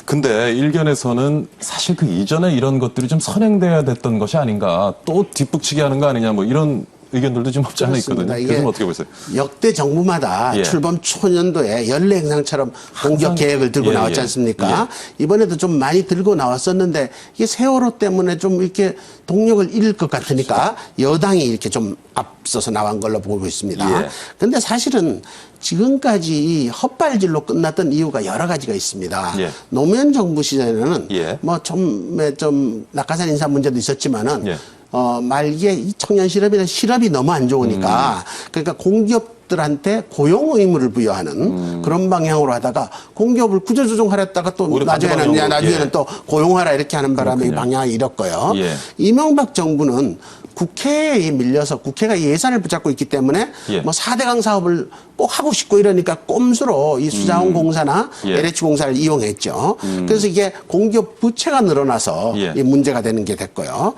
근데 일견에서는 사실 그 이전에 이런 것들이 좀 선행돼야 됐던 것이 아닌가, 또 뒷북치기 하는 거 아니냐, 뭐 이런 의견들도 좀 없지 않아 있거든요. 그렇습니다. 이게 교수님 어떻게 보세요? 역대 정부마다 예. 출범 초년도에 연례 행상처럼 공격 계획을 들고 예, 나왔지 예. 않습니까? 이번에도 좀 많이 들고 나왔었는데 이게 세월호 때문에 좀 이렇게 동력을 잃을 것 같으니까 여당이 이렇게 좀 앞서서 나온 걸로 보고 있습니다. 예. 근데 사실은 지금까지 헛발질로 끝났던 이유가 여러 가지가 있습니다. 예. 노무현 정부 시절에는 예. 뭐 좀 낙하산 인사 문제도 있었지만은 예. 말기에 이 청년 실업이나 실업이 너무 안 좋으니까 그러니까 공기업들한테 고용 의무를 부여하는 그런 방향으로 하다가 공기업을 구조조정하랬다가 또 오히려 반대 방향으로. 나중에는 예. 또 고용하라 이렇게 하는 바람에 그렇군요. 방향을 잃었고요. 예. 이명박 정부는 국회에 밀려서 국회가 예산을 붙잡고 있기 때문에 예. 뭐 4대강 사업을 꼭 하고 싶고 이러니까 꼼수로 이 수자원 공사나 예. LH 공사를 이용했죠. 그래서 이게 공기업 부채가 늘어나서 예. 이 문제가 되는 게 됐고요.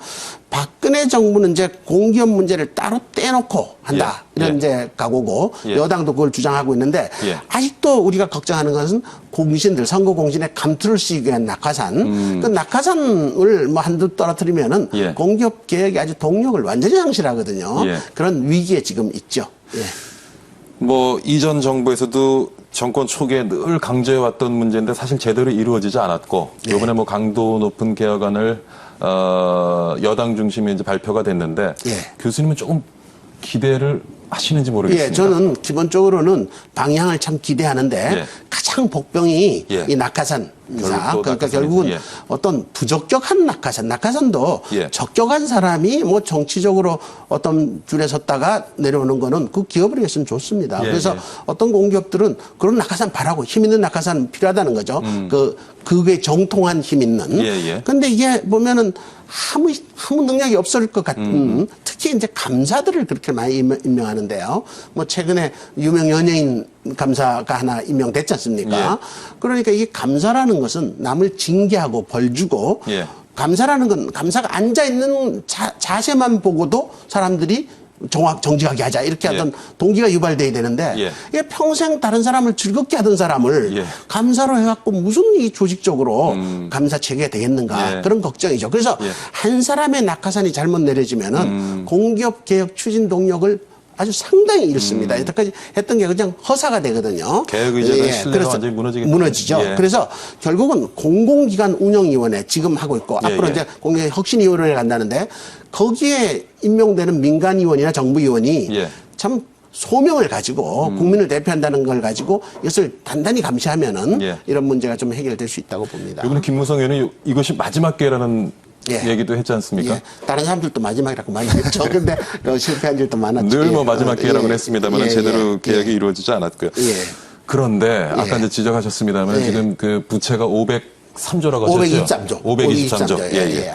박근혜 정부는 이제 공기업 문제를 따로 떼놓고 한다. 예. 이런 예. 이제 각오고 예. 여당도 그걸 주장하고 있는데 예. 아직도 우리가 걱정하는 것은 공신들 선거 공신에 감투를 씌우기 위한 낙하산. 그 낙하산을 뭐 한두 떨어뜨리면은 예. 공기업 개혁이 아주 동력을 완전히 상실하거든요. 예. 그런 위기에 지금 있죠. 예. 뭐 이전 정부에서도 정권 초기에 늘 강조해왔던 문제인데 사실 제대로 이루어지지 않았고 네. 이번에 뭐 강도 높은 개혁안을 여당 중심에 이제 발표가 됐는데 예. 교수님은 조금 기대를 하시는지 모르겠습니다. 예, 저는 기본적으로는 방향을 참 기대하는데 예. 가장 복병이 예. 이 낙하산 인사. 결국 또 그러니까 낙하산이죠. 결국은 예. 어떤 부적격한 낙하산도 예. 적격한 사람이 뭐 정치적으로 어떤 줄에 섰다가 내려오는 거는 그 기업을 위해서는 좋습니다. 예, 그래서 예. 어떤 공기업들은 그런 낙하산 바라고 힘 있는 낙하산 필요하다는 거죠. 그게 정통한 힘 있는. 예, 예. 근데 이게 보면은 아무 능력이 없을 것 같은 특히 이제 감사들을 그렇게 많이 임명하는데요. 뭐 최근에 유명 연예인 감사가 하나 임명됐지 않습니까? 그러니까 이게 감사라는 것은 남을 징계하고 벌 주고 예. 감사라는 건 감사가 앉아 있는 자세만 보고도 사람들이 정직하게 하자 이렇게 예. 하던 동기가 유발돼야 되는데 예. 이게 평생 다른 사람을 즐겁게 하던 사람을 예. 감사로 해갖고 무슨 이 조직적으로 감사 체계가 되겠는가 예. 그런 걱정이죠. 그래서 예. 한 사람의 낙하산이 잘못 내려지면은 공기업 개혁 추진 동력을 아주 상당히 잃습니다. 여태까지 했던 게 그냥 허사가 되거든요. 개혁 의제는 신뢰가 그래서 완전히 무너지겠죠. 무너지죠. 예. 그래서 결국은 공공기관 운영위원회 지금 하고 있고 예, 앞으로 예. 이제 공공혁신위원회를 간다는데 거기에 임명되는 민간위원이나 정부위원이 예. 참 소명을 가지고 국민을 대표한다는 걸 가지고 이것을 단단히 감시하면은 예. 이런 문제가 좀 해결될 수 있다고 봅니다. 이번에 김무성 의원이 이것이 마지막 기회라는 예. 얘기도 했지 않습니까? 예. 다른 사람들도 마지막이라고 많이 했죠. 근데 실패한 일도 많았죠. 늘 뭐 예. 마지막 기회라고 했습니다만 예, 제대로 예, 개혁이 이루어지지 않았고요. 예. 그런데 아까 이제 지적하셨습니다만 예. 지금 그 부채가 503조라고 하셨죠? 523조. 523조. 예, 예. 예.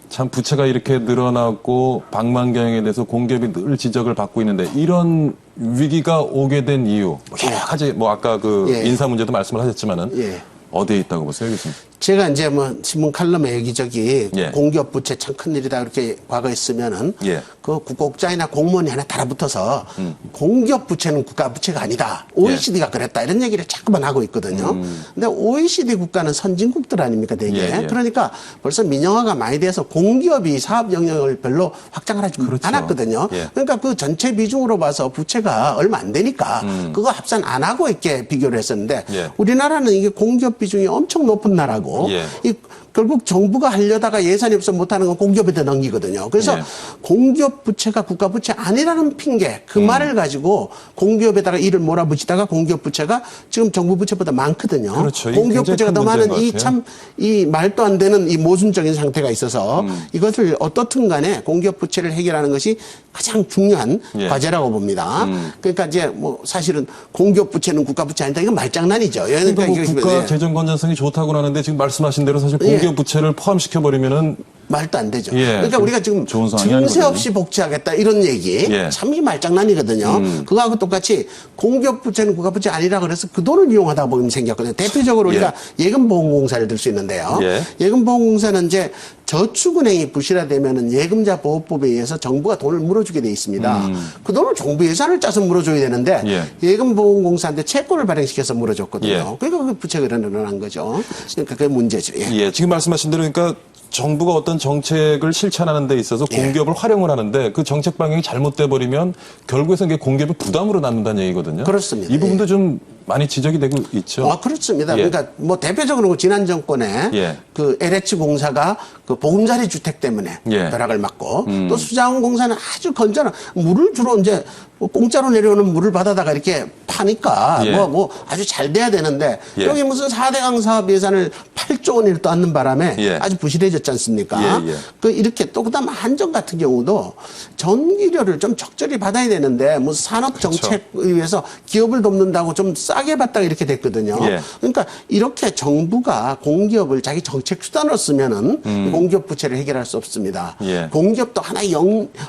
참 부채가 이렇게 늘어나고 방만경영에 대해서 공기업이 늘 지적을 받고 있는데 이런 위기가 오게 된 이유 여러 가지 뭐 아까 그 예. 인사 문제도 말씀을 하셨지만은 예. 어디에 있다고 보세요, 교수님? 제가 이제 뭐 신문 칼럼에 여기저기 예. 공기업 부채 참 큰일이다 그렇게 과거에 쓰면은 예. 그 국고국장이나 공무원이 하나 달아붙어서 공기업 부채는 국가 부채가 아니다. OECD가 그랬다. 이런 얘기를 자꾸만 하고 있거든요. 근데 OECD 국가는 선진국들 아닙니까, 되게. 예, 예. 그러니까 벌써 민영화가 많이 돼서 공기업이 사업 영역을 별로 확장을 하지 그렇죠. 않았거든요. 예. 그러니까 그 전체 비중으로 봐서 부채가 얼마 안 되니까 그거 합산 안 하고 이렇게 비교를 했었는데 예. 우리나라는 이게 공기업 비중이 엄청 높은 나라고 예. 이 결국 정부가 하려다가 예산이 없어 못하는 건 공기업에다 넘기거든요. 그래서 예. 공기업 부채가 국가 부채 아니라는 핑계 그 말을 가지고 공기업에다가 일을 몰아붙이다가 공기업 부채가 지금 정부 부채보다 많거든요. 그렇죠. 이게 공기업 굉장히 부채가 큰 더 문제인 많은 것 이 같아요. 참 이 말도 안 되는 이 모순적인 상태가 있어서 이것을 어떻든 간에 공기업 부채를 해결하는 것이 가장 중요한 예. 과제라고 봅니다. 그러니까 이제 뭐 사실은 공기업 부채는 국가 부채 아니다. 이건 말장난이죠. 그러니까 뭐 이게 국가 예. 재정 건전성이 좋다고 하는데 지금 말씀하신 대로 사실 공기업 부채를 포함시켜 버리면은 말도 안 되죠. 예, 그러니까 좀 우리가 지금 좋은 상황이 증세 아니거든요. 없이 복지하겠다 이런 얘기 예. 참 이 말장난이거든요. 그거하고 똑같이 공기업 부채는 국가 부채 아니라 그래서 그 돈을 이용하다 보면 생겼거든요. 대표적으로 우리가 예금보험공사를 들 수 있는데요. 예. 예금보험공사는 이제 저축은행이 부실화되면은 예금자 보호법에 의해서 정부가 돈을 물어주게 돼 있습니다. 그 돈을 정부 예산을 짜서 물어줘야 되는데 예. 예금보험공사한테 채권을 발행시켜서 물어줬거든요. 예. 그러니까 그 부채가 일어난 거죠. 그러니까 그게 문제죠. 예. 예, 지금 말씀하신 대로 그러니까 정부가 어떤 정책을 실천하는 데 있어서 공기업을 활용을 하는데 그 정책 방향이 잘못돼 버리면 결국에는 이게 공기업의 부담으로 남는다는 얘기거든요. 그렇습니다. 이 부분도 좀 많이 지적이 되고 있죠. 그렇습니다. 예. 그러니까 뭐 대표적으로 지난 정권에 예. 그 LH 공사가 그 보금자리 주택 때문에 예. 벼락을 맞고 또 수자원 공사는 아주 건전한 물을 주로 이제 뭐 공짜로 내려오는 물을 받아다가 이렇게 파니까 예. 뭐 아주 잘 돼야 되는데 예. 여기 무슨 4대강 사업 예산을 8조 원을 떠안는 바람에 예. 아주 부실해졌지 않습니까? 예, 예. 그 이렇게 또 그다음 한정 같은 경우도 전기료를 좀 적절히 받아야 되는데 뭐 산업 정책에 의해서 기업을 돕는다고 좀 싸게 받다가 이렇게 됐거든요. 예. 그러니까 이렇게 정부가 공기업을 자기 정책 수단으로 쓰면은 공기업 부채를 해결할 수 없습니다. 예. 공기업도 하나의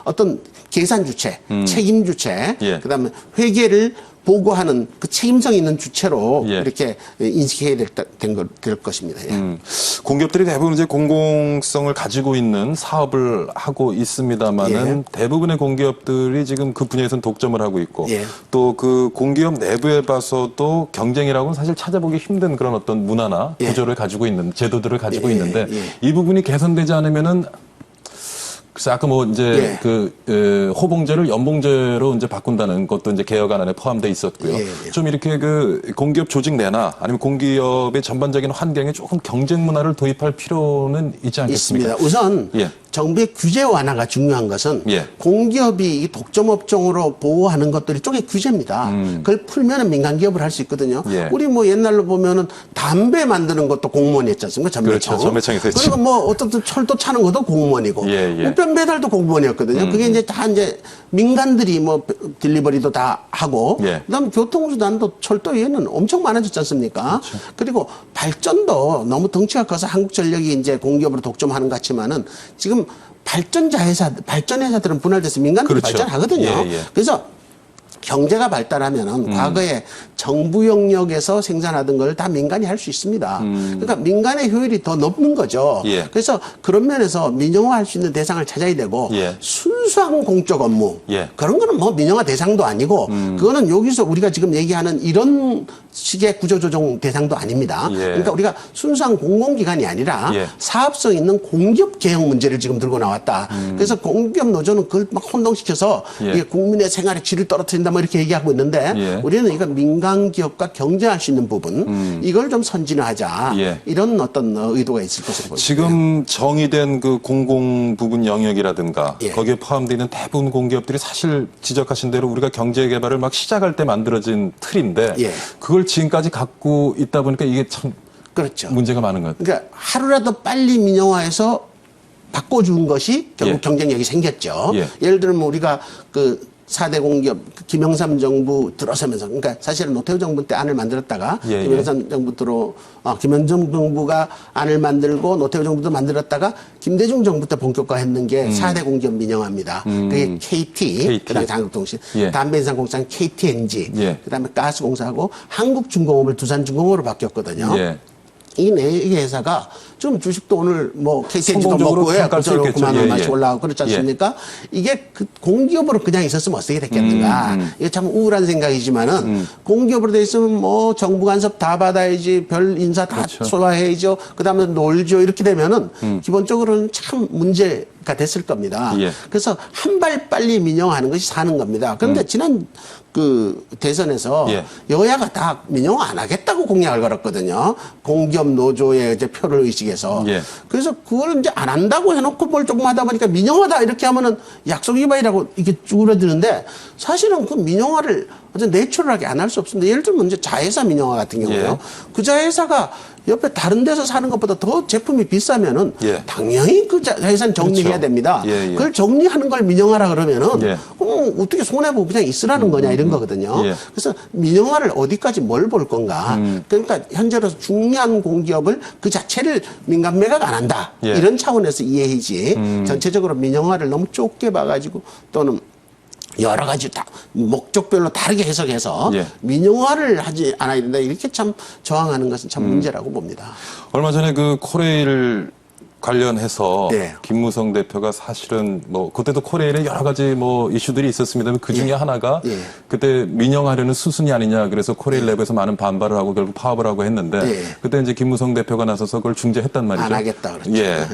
어떤 계산 주체, 책임 주체, 예. 그다음에 회계를 보고하는 그 책임성 있는 주체로 예. 이렇게 인식해야 될 것입니다. 예. 공기업들이 대부분 이제 공공성을 가지고 있는 사업을 하고 있습니다만은 예. 대부분의 공기업들이 지금 그 분야에서는 독점을 하고 있고 예. 또 그 공기업 내부에 봐서도 경쟁이라고는 사실 찾아보기 힘든 그런 어떤 문화나 예. 구조를 가지고 있는 제도들을 가지고 예. 있는데 예. 이 부분이 개선되지 않으면은 글쎄 아까 뭐 이제 예. 호봉제를 연봉제로 이제 바꾼다는 것도 이제 개혁안 안에 포함돼 있었고요. 예, 예. 좀 이렇게 그 공기업 조직 내나 아니면 공기업의 전반적인 환경에 조금 경쟁 문화를 도입할 필요는 있지 않겠습니까? 있습니다. 우선 예. 정부의 규제 완화가 중요한 것은 예. 공기업이 이 독점업종으로 보호하는 것들이 쪽의 규제입니다. 그걸 풀면은 민간 기업을 할 수 있거든요. 예. 우리 뭐 옛날로 보면은 담배 만드는 것도 공무원이 했지 않습니까? 전매청. 그렇죠. 전매청에서 했죠. 그리고 뭐 어떤 철도 차는 것도 공무원이고 예, 예. 우편 배달도 공무원이었거든요. 그게 이제 다 이제 민간들이 뭐 딜리버리도 다 하고 예. 그다음 교통수단도 철도 위에는 엄청 많아졌지 않습니까? 그리고 발전도 너무 덩치가 커서 한국전력이 이제 공기업으로 독점하는 것 같지만은 지금 발전회사들은 분할돼서 민간들이 그렇죠. 발전하거든요. 예, 예. 그래서 경제가 발달하면은 과거에 정부 영역에서 생산하던 걸 다 민간이 할 수 있습니다. 그러니까 민간의 효율이 더 높는 거죠. 예. 그래서 그런 면에서 민영화할 수 있는 대상을 찾아야 되고 예. 순수한 공적 업무 예. 그런 거는 뭐 민영화 대상도 아니고 그거는 여기서 우리가 지금 얘기하는 이런 식의 구조조정 대상도 아닙니다. 예. 그러니까 우리가 순수한 공공기관이 아니라 예. 사업성 있는 공기업 개혁 문제를 지금 들고 나왔다. 그래서 공기업 노조는 그걸 막 혼동시켜서 예. 이게 국민의 생활의 질을 떨어뜨린다 뭐 이렇게 얘기하고 있는데 예. 우리는 이거 민간 기업과 경쟁할 수 있는 부분 이걸 좀 선진화하자 예. 이런 어떤 의도가 있을 것으로 보입니다. 지금 정의된 그 공공 부분 영역이라든가 예. 거기에 포함되어 있는 대부분 공기업들이 사실 지적하신 대로 우리가 경제 개발을 막 시작할 때 만들어진 틀인데 예. 그걸 지금까지 갖고 있다 보니까 이게 참 그렇죠. 문제가 많은 것 같아요. 그러니까 하루라도 빨리 민영화해서 바꿔준 것이 결국 예. 경쟁력이 생겼죠. 예. 예를 들면 우리가 그 4대 공기업 김영삼 정부 들어서면서 그러니까 사실은 노태우 정부 때 안을 만들었다가 예, 김영삼 정부 김현정 정부가 안을 만들고 노태우 정부도 만들었다가 김대중 정부 때 본격화했는 게 4대 공기업 민영화입니다. 그게 KT, 그다음에 한국통신, 예. 담배인상공사는 KTNG, 예. 그다음에 가스공사하고 한국중공업을 두산중공업으로 바뀌었거든요. 예. 이 네 개 회사가 지금 주식도 오늘 뭐 KTNG도 성공적으로 먹고 평가할 수 있겠죠. 9만 예, 원씩 예. 올라가고 그렇지 않습니까? 이게 그 공기업으로 그냥 있었으면 어떻게 됐겠는가. 이게 참 우울한 생각이지만은 공기업으로 돼 있으면 뭐 정부 간섭 다 받아야지, 별 인사 다 그렇죠. 소화해야죠. 그다음에 놀죠. 이렇게 되면은 기본적으로는 참 문제가 됐을 겁니다. 예. 그래서 한 발 빨리 민영화하는 것이 사는 겁니다. 그런데 지난 그 대선에서 예. 여야가 다 민영화 안 하겠다고 공약을 걸었거든요. 공기업 노조의 이제 표를 의식해서. 예. 그래서 그걸 이제 안 한다고 해놓고 뭘 조금 하다 보니까 민영화다 이렇게 하면은 약속 위반이라고 이게 쭈그러드는데 사실은 그 민영화를 어떤 내추럴하게 안 할 수 없습니다. 예를 들면 이제 자회사 민영화 같은 경우요. 예. 그 자회사가 옆에 다른 데서 사는 것보다 더 제품이 비싸면은 예. 당연히 그 자회사는 정리해야 그렇죠. 됩니다. 예, 예. 그걸 정리하는 걸 민영화라 그러면은 예. 어떻게 손해보고 그냥 있으라는 거냐 이런 거거든요. 예. 그래서 민영화를 어디까지 뭘 볼 건가. 그러니까 현재로서 중요한 공기업을 그 자체를 민간 매각 안 한다. 예. 이런 차원에서 이해이지. 전체적으로 민영화를 너무 좁게 봐가지고 또는 여러 가지 다 목적별로 다르게 해석해서 예. 민영화를 하지 않아야 된다. 이렇게 참 저항하는 것은 참 문제라고 봅니다. 얼마 전에 그 코레일 관련해서 네. 김무성 대표가 사실은 뭐 그때도 코레일에 여러 가지 뭐 이슈들이 있었습니다만 그 중에 예. 하나가 예. 그때 민영하려는 수순이 아니냐 그래서 코레일 내부에서 많은 반발을 하고 결국 파업을 하고 했는데 예. 그때 이제 김무성 대표가 나서서 그걸 중재했단 말이죠. 안 하겠다 그랬죠. 예.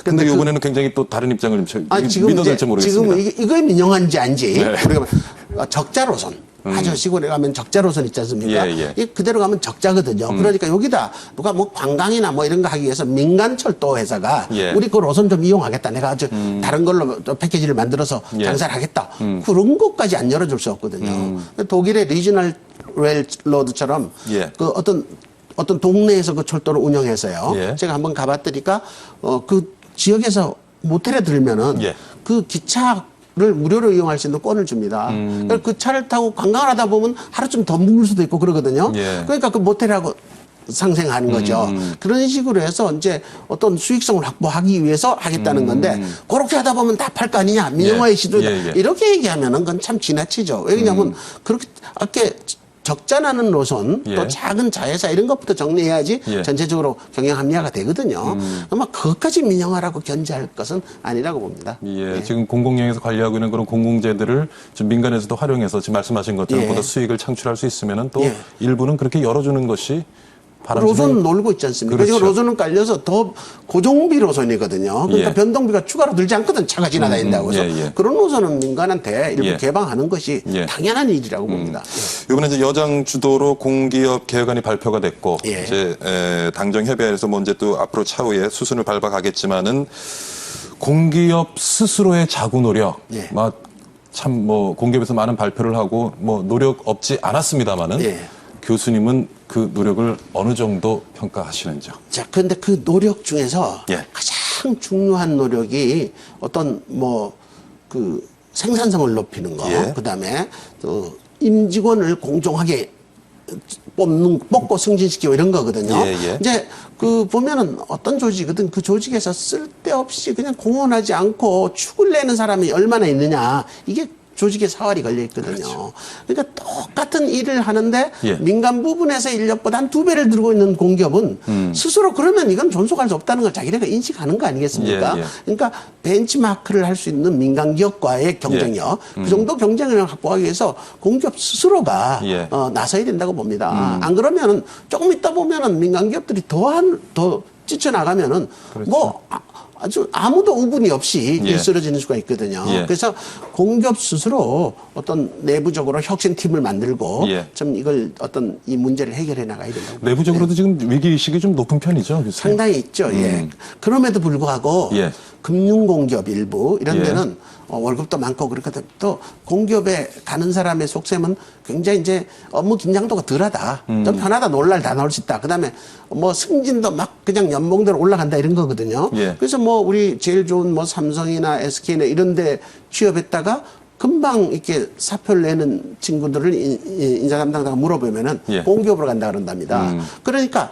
근데 근데 이번에는 굉장히 또 다른 입장을 지금 지금 믿어질지 모르겠습니다. 지금 이게 민영화인지 아닌지 네. 우리가 적자 노선. 아주 시골에 가면 적자 노선 있지 않습니까? 예, 예. 이 그대로 가면 적자거든요. 그러니까 여기다 누가 뭐 관광이나 뭐 이런 거 하기 위해서 민간 철도 회사가 예. 우리 그 노선 좀 이용하겠다. 내가 아주 다른 걸로 또 패키지를 만들어서 예. 장사를 하겠다. 그런 것까지 안 열어줄 수 없거든요. 독일의 리지널 레일로드처럼 예. 그 어떤 동네에서 그 철도를 운영해서요. 예. 제가 한번 가봤더니까 그 지역에서 모텔에 들면은 예. 그 기차를 무료로 이용할 수 있는 권을 줍니다. 그러니까 그 차를 타고 관광을 하다 보면 하루쯤 더 묵을 수도 있고 그러거든요. 예. 그러니까 그 모텔하고 상생하는 거죠. 그런 식으로 해서 이제 어떤 수익성을 확보하기 위해서 하겠다는 건데 그렇게 하다 보면 다 팔 거 아니냐. 민영화의 시도다. 예, 예. 이렇게 얘기하면은 그건 참 지나치죠. 왜냐하면 그렇게 아까 적자 나는 노선 예. 또 작은 자회사 이런 것부터 정리해야지 예. 전체적으로 경영 합리화가 되거든요. 아마 그것까지 민영화라고 견제할 것은 아니라고 봅니다. 예, 지금 공공영에서 관리하고 있는 그런 공공재들을 좀 민간에서도 활용해서 지금 말씀하신 것처럼 예. 보다 수익을 창출할 수 있으면은 또 예. 일부는 그렇게 열어주는 것이 바람직한. 노선 놀고 있지 않습니까? 그렇죠. 지금 노선은 깔려서 더 고정비 노선이거든요. 그러니까 예. 변동비가 추가로 들지 않거든. 차가 지나다닌다고 해서. 예, 예. 그런 노선은 민간한테 일부 예. 개방하는 것이 예. 당연한 일이라고 봅니다. 이번에 이제 여당 주도로 공기업 개혁안이 발표가 됐고 예. 이제 당정 협의회에서 뭐 이제 또 앞으로 차후에 수순을 밟아가겠지만은 공기업 스스로의 자구 노력, 예. 참 뭐 공기업에서 많은 발표를 하고 뭐 노력 없지 않았습니다만은 예. 교수님은 그 노력을 어느 정도 평가하시는지요? 자, 그런데 그 노력 중에서 예. 가장 중요한 노력이 어떤 그 생산성을 높이는 거, 예. 그다음에 또 임직원을 공정하게 뽑고 승진시키고 이런 거거든요. 예, 예. 이제 그 보면은 어떤 조직이든 그 조직에서 쓸데없이 그냥 공헌하지 않고 축을 내는 사람이 얼마나 있느냐. 이게 조직에 사활이 걸려 있거든요. 그러니까 똑같은 일을 하는데 예. 민간 부분에서 인력보다 한 2배를 들고 있는 공기업은 스스로 그러면 이건 존속할 수 없다는 걸 자기네가 인식하는 거 아니겠습니까? 예, 예. 그러니까 벤치마크를 할 수 있는 민간 기업과의 경쟁력, 그 정도 경쟁력을 확보하기 위해서 공기업 스스로가 예. 나서야 된다고 봅니다. 안 그러면은 조금 있다 보면은 민간 기업들이 더 찢어나가면은 그렇죠. 뭐 아주 아무도 우분이 없이 예. 쓰러지는 수가 있거든요. 예. 그래서 공기업 스스로 어떤 내부적으로 혁신팀을 만들고 예. 좀 이걸 어떤 이 문제를 해결해 나가야 된다고. 내부적으로도 지금 위기의식이 좀 높은 편이죠, 교수님? 상당히 있죠. 예. 그럼에도 불구하고 예. 금융공기업 일부 이런 예. 데는 월급도 많고 그렇거든. 또 공기업에 가는 사람의 속셈은 굉장히 이제 업무 긴장도가 덜하다. 좀 편하다. 놀 다 나올 수 있다. 그다음에 뭐 승진도 막 그냥 연봉대로 올라간다 이런 거거든요. 예. 그래서 뭐 우리 제일 좋은 뭐 삼성이나 SK나 이런 데 취업했다가 금방 이렇게 사표를 내는 친구들을 인사 담당자가 물어보면은 예. 공기업으로 간다 그런답니다. 그러니까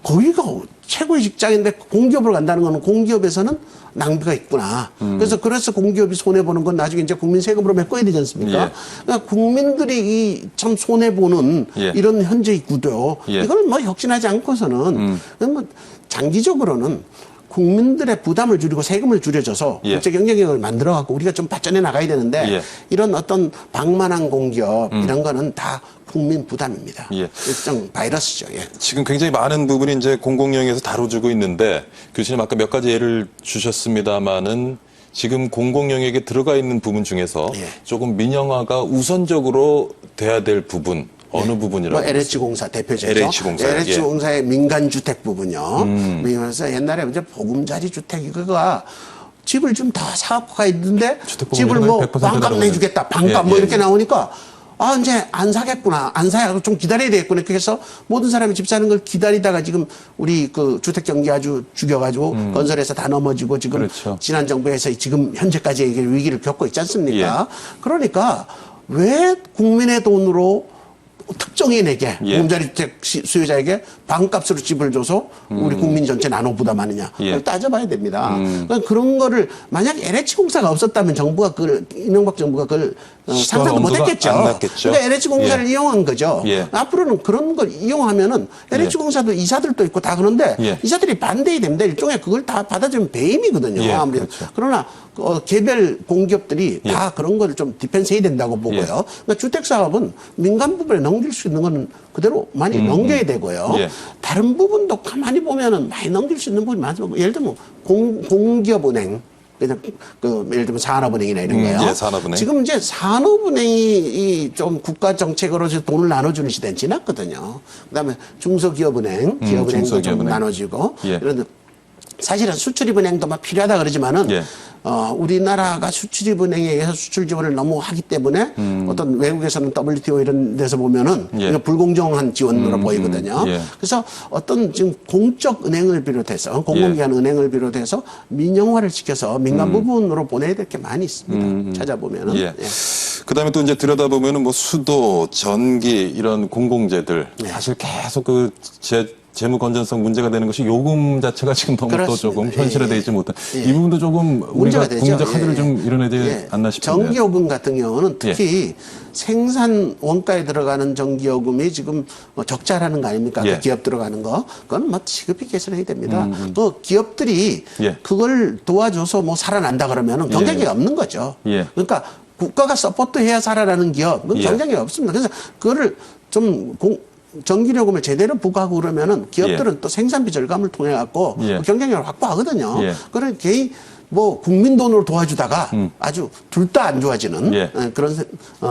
거기가 최고의 직장인데 공기업으로 간다는 거는 공기업에서는 낭비가 있구나. 그래서 공기업이 손해보는 건 나중에 이제 국민 세금으로 메꿔야 되지 않습니까? 예. 그러니까 국민들이 이 참 손해보는 예. 이런 현재의 구도, 예. 이걸 뭐 혁신하지 않고서는 뭐 장기적으로는 국민들의 부담을 줄이고 세금을 줄여줘서 예. 국제 경쟁력을 만들어갖고 우리가 좀 발전해 나가야 되는데 예. 이런 어떤 방만한 공기업 이런 거는 다 국민 부담입니다. 예. 일종 바이러스죠. 예. 지금 굉장히 많은 부분이 이제 공공영역에서 다뤄주고 있는데 교수님 아까 몇 가지 예를 주셨습니다마는 지금 공공영역에 들어가 있는 부분 중에서 예. 조금 민영화가 우선적으로 돼야 될 부분 어느 부분이라고? 뭐 LH공사 대표적이죠. LH공사요. LH공사의 민간주택 부분요. 그래서 옛날에 이제 보금자리 주택 이거가 집을 좀 더 사갖고 가 있는데 주택 집을 보금자리가 뭐 100% 반값 내려가는. 내주겠다, 반값 예, 뭐 예, 이렇게 예. 나오니까 아 이제 안 사겠구나, 안 사야 좀 기다려야 되겠구나. 그래서 모든 사람이 집 사는 걸 기다리다가 지금 우리 그 주택 경기 아주 죽여가지고 건설에서 다 넘어지고 지금 그렇죠. 지난 정부에서 지금 현재까지 위기를 겪고 있지 않습니까? 예. 그러니까 왜 국민의 돈으로 특정인에게 예. 보금자리 주택 수요자에게 반값으로 집을 줘서 우리 국민 전체 나눠 부담하느냐. 예. 그걸 따져봐야 됩니다. 그러니까 그런 거를 만약 LH공사가 없었다면 정부가 이명박 정부가 그걸 상상도 엄두가 못했겠죠. 안 났겠죠. 그러니까 LH공사를 예. 이용한 거죠. 예. 앞으로는 그런 걸 이용하면은 LH공사도 이사들도 있고 다 그런데 예. 이사들이 반대이 됩니다. 일종의 그걸 다 받아주면 배임이거든요. 예, 아무래도. 그렇죠. 그러나 개별 공기업들이 예. 다 그런 걸 좀 디펜스 해야 된다고 보고요. 예. 그러니까 주택사업은 민간 부분에 넘길 수 있는 거는 그대로 많이 넘겨야 되고요. 예. 다른 부분도 가만히 보면은 많이 넘길 수 있는 부분이 많습니다. 예를 들면 공기업은행, 그냥 예를 들면 산업은행이나 이런 거요. 예, 산업은행. 지금 이제 산업은행이 좀 국가 정책으로 돈을 나눠주는 시대는 지났거든요. 그다음에 중소기업은행, 기업은행도 좀 중소기업은행. 나눠지고 예. 이런 사실은 수출입은행도 막 필요하다 그러지만은 예. 우리나라가 수출입은행에 의해서 수출 지원을 너무 하기 때문에 어떤 외국에서는 WTO 이런 데서 보면은 예. 이거 불공정한 지원으로 보이거든요. 예. 그래서 어떤 지금 공적 은행을 비롯해서 공공기관 은행을 비롯해서 민영화를 시켜서 민간 부분으로 보내야 될 게 많이 있습니다. 찾아보면은. 예. 그다음에 또 이제 들여다보면은 뭐 수도, 전기 이런 공공재들 네. 사실 계속 그 재무 건전성 문제가 되는 것이 요금 자체가 지금 너무 또 그렇습니다. 조금 예, 현실화되어 예. 있지 못한 예. 이 부분도 조금 우리가 문제가 되죠. 국민적 화두를 예. 좀 이뤄내지 예. 않나 싶은데. 전기요금 같은 경우는 특히 생산 원가에 들어가는 전기요금이 지금 적자라는 거 아닙니까? 예. 그 기업 들어가는 거. 그건 뭐 시급히 개선해야 됩니다. 그 기업들이 예. 그걸 도와줘서 뭐 살아난다 그러면은 경쟁이 없는 거죠. 예. 그러니까 국가가 서포트해야 살아나는 기업, 그건 예. 경쟁이 없습니다. 그래서 그거를 좀 전기요금을 제대로 부과하고 그러면은 기업들은 또 생산비 절감을 통해 갖고 예. 경쟁력을 확보하거든요. 예. 그런 개인 뭐 국민 돈으로 도와주다가 아주 둘 다 안 좋아지는 예. 그런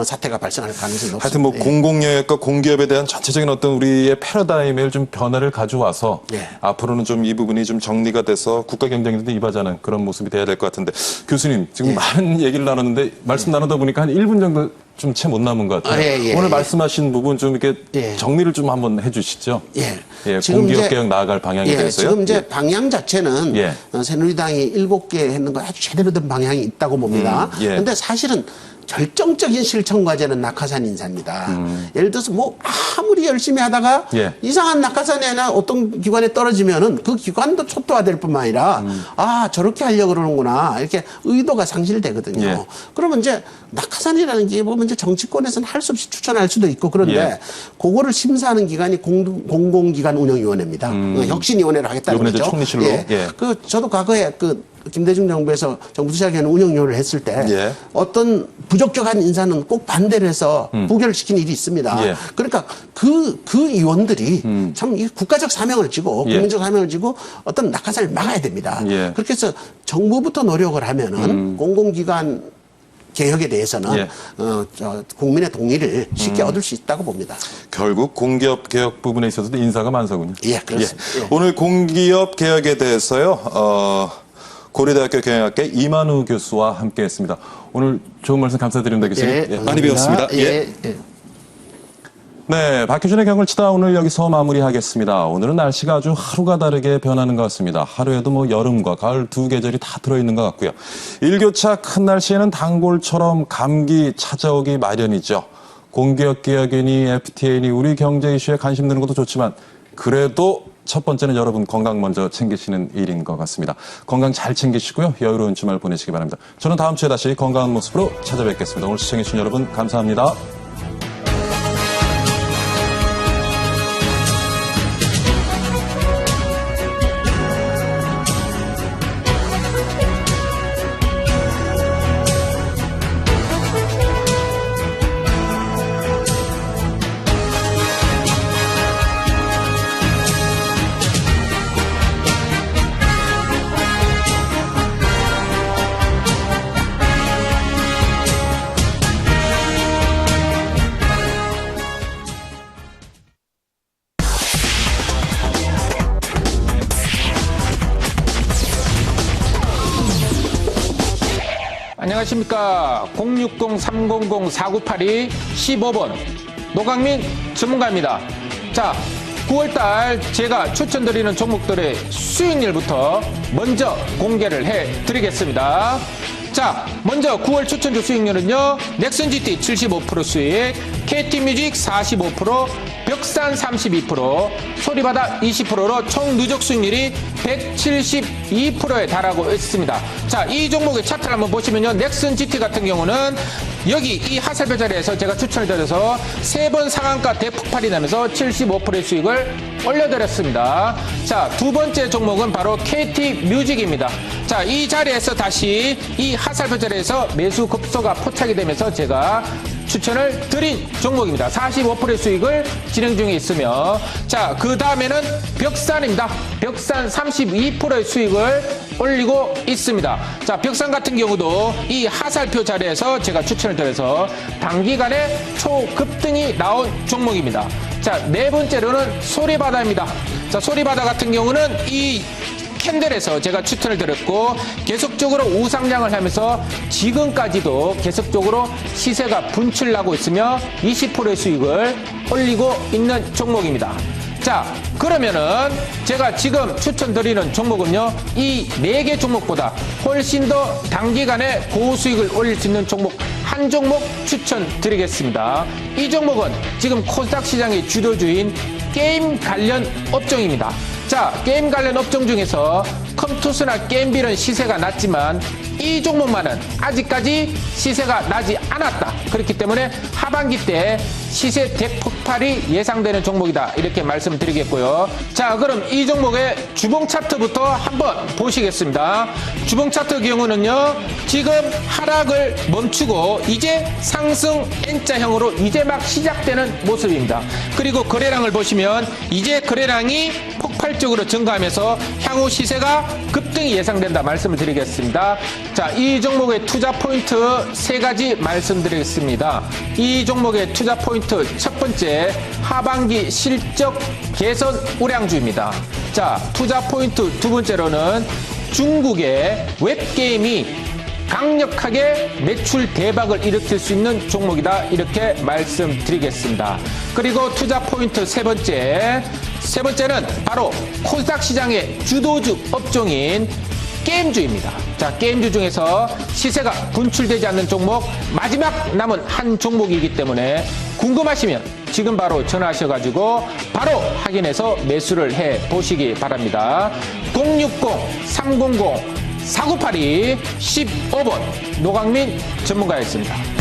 사태가 발생할 가능성이 높습니다. 하여튼 뭐 예. 공공영역과 공기업에 대한 전체적인 어떤 우리의 패러다임에 좀 변화를 가져와서 예. 앞으로는 좀 이 부분이 좀 정리가 돼서 국가 경쟁에도 이바지하는 그런 모습이 돼야 될 것 같은데 교수님 지금 예. 많은 얘기를 나눴는데 말씀 나누다 보니까 한 1분 정도 좀 채 못 남은 것 같아요. 예, 예, 오늘 예. 말씀하신 부분 좀 이렇게 예. 정리를 좀 한번 해주시죠. 예. 예, 지금 공기업 이제- 개혁 나아갈 방향에 대해서요. 지금 이제 예. 방향 자체는 예. 새누리당이 7개 했는 거 아주 제대로 된 방향이 있다고 봅니다. 예. 그런데 사실은 결정적인 실천 과제는 낙하산 인사입니다. 예를 들어서 뭐 아무리 열심히 하다가 예. 이상한 낙하산이나 어떤 기관에 떨어지면은 그 기관도 초토화될 뿐만 아니라 아 저렇게 하려고 그러는구나 이렇게 의도가 상실되거든요. 예. 그러면 이제 낙하산이라는 게 보면 이제 정치권에서는 할 수 없이 추천할 수도 있고 그런데 예. 그거를 심사하는 기관이 공공기관 운영위원회입니다. 혁신위원회를 하겠다는 이번에 이제 거죠. 총리실로. 예. 저도 과거에 김대중 정부에서 정부 시작에는 운영위원회를 했을 때 예. 어떤 부적격한 인사는 꼭 반대를 해서 부결시킨 일이 있습니다. 예. 그러니까 그 위원들이 참 이 국가적 사명을 지고 예. 국민적 사명을 지고 어떤 낙하산을 막아야 됩니다. 예. 그렇게 해서 정부부터 노력을 하면은 공공기관 개혁에 대해서는 예. 국민의 동의를 쉽게 얻을 수 있다고 봅니다. 결국 공기업 개혁 부분에 있어서도 인사가 만사군요. 예, 그렇습니다. 예. 오늘 공기업 개혁에 대해서요. 고려대학교 경영학계 이만우 교수와 함께했습니다. 오늘 좋은 말씀 감사드립니다, 교수님. 예, 예, 많이 배웠습니다. 예, 예. 네, 박효준의 경을 치다 오늘 여기서 마무리하겠습니다. 오늘은 날씨가 아주 하루가 다르게 변하는 것 같습니다. 하루에도 뭐 여름과 가을 두 계절이 다 들어있는 것 같고요. 일교차 큰 날씨에는 단골처럼 감기 찾아오기 마련이죠. 공기업개혁이니 FTA니 우리 경제 이슈에 관심 드는 것도 좋지만 그래도 첫 번째는 여러분 건강 먼저 챙기시는 일인 것 같습니다. 건강 잘 챙기시고요. 여유로운 주말 보내시기 바랍니다. 저는 다음 주에 다시 건강한 모습으로 찾아뵙겠습니다. 오늘 시청해주신 여러분 감사합니다. 안녕하십니까. 060-300-4982 15번 노강민 전문가입니다. 자, 9월달 제가 추천드리는 종목들의 수익률부터 먼저 공개를 해드리겠습니다. 자, 먼저 9월 추천주 수익률은요. 넥슨GT 75% 수익, KT뮤직 45%, 벽산 32%, 소리바다 20%로 총 누적 수익률이 172%에 달하고 있습니다. 자, 이 종목의 차트를 한번 보시면요. 넥슨GT 같은 경우는 여기 이 하살표 자리에서 제가 추천을 드려서 3번 상한가 대폭발이 나면서 75%의 수익을 올려드렸습니다. 자, 두 번째 종목은 바로 KT뮤직입니다. 자, 이 자리에서 다시 이 하살표 자리에서 매수 급소가 포착이 되면서 제가 추천을 드린 종목입니다. 45%의 수익을 진행 중에 있으며, 자, 그 다음에는 벽산입니다. 벽산 32%의 수익을 올리고 있습니다. 자, 벽산 같은 경우도 이 하살표 자리에서 제가 추천을 드려서 단기간에 초급등이 나온 종목입니다. 자, 네 번째로는 소리바다입니다. 자, 소리바다 같은 경우는 이 캔들에서 제가 추천을 드렸고 계속적으로 우상향을 하면서 지금까지도 계속적으로 시세가 분출나고 있으며 20%의 수익을 올리고 있는 종목입니다. 자, 그러면은 제가 지금 추천드리는 종목은요, 이 4개 종목보다 훨씬 더 단기간에 고수익을 올릴 수 있는 종목 한 종목 추천드리겠습니다. 이 종목은 지금 코스닥 시장의 주도주인 게임 관련 업종입니다. 자, 게임 관련 업종 중에서 컴투스나 게임빌은 시세가 낮지만 이 종목만은 아직까지 시세가 나지 않았다. 그렇기 때문에 하반기 때 시세 대폭발이 예상되는 종목이다. 이렇게 말씀드리겠고요. 자, 그럼 이 종목의 주봉 차트부터 한번 보시겠습니다. 주봉 차트 경우는요, 지금 하락을 멈추고 이제 상승 N자형으로 이제 막 시작되는 모습입니다. 그리고 거래량을 보시면 이제 거래량이 폭발적으로 증가하면서 향후 시세가 급등이 예상된다 말씀을 드리겠습니다. 자, 이 종목의 투자 포인트 3가지 말씀드리겠습니다. 이 종목의 투자 포인트 첫 번째, 하반기 실적 개선 우량주입니다. 자, 투자 포인트 두 번째로는 중국의 웹게임이 강력하게 매출 대박을 일으킬 수 있는 종목이다. 이렇게 말씀드리겠습니다. 그리고 투자 포인트 세 번째는 바로 코스닥 시장의 주도주 업종인 게임주입니다. 자, 게임주 중에서 시세가 분출되지 않는 종목 마지막 남은 한 종목이기 때문에 궁금하시면 지금 바로 전화하셔가지고 바로 확인해서 매수를 해 보시기 바랍니다. 060-300-4982 15번 노강민 전문가였습니다.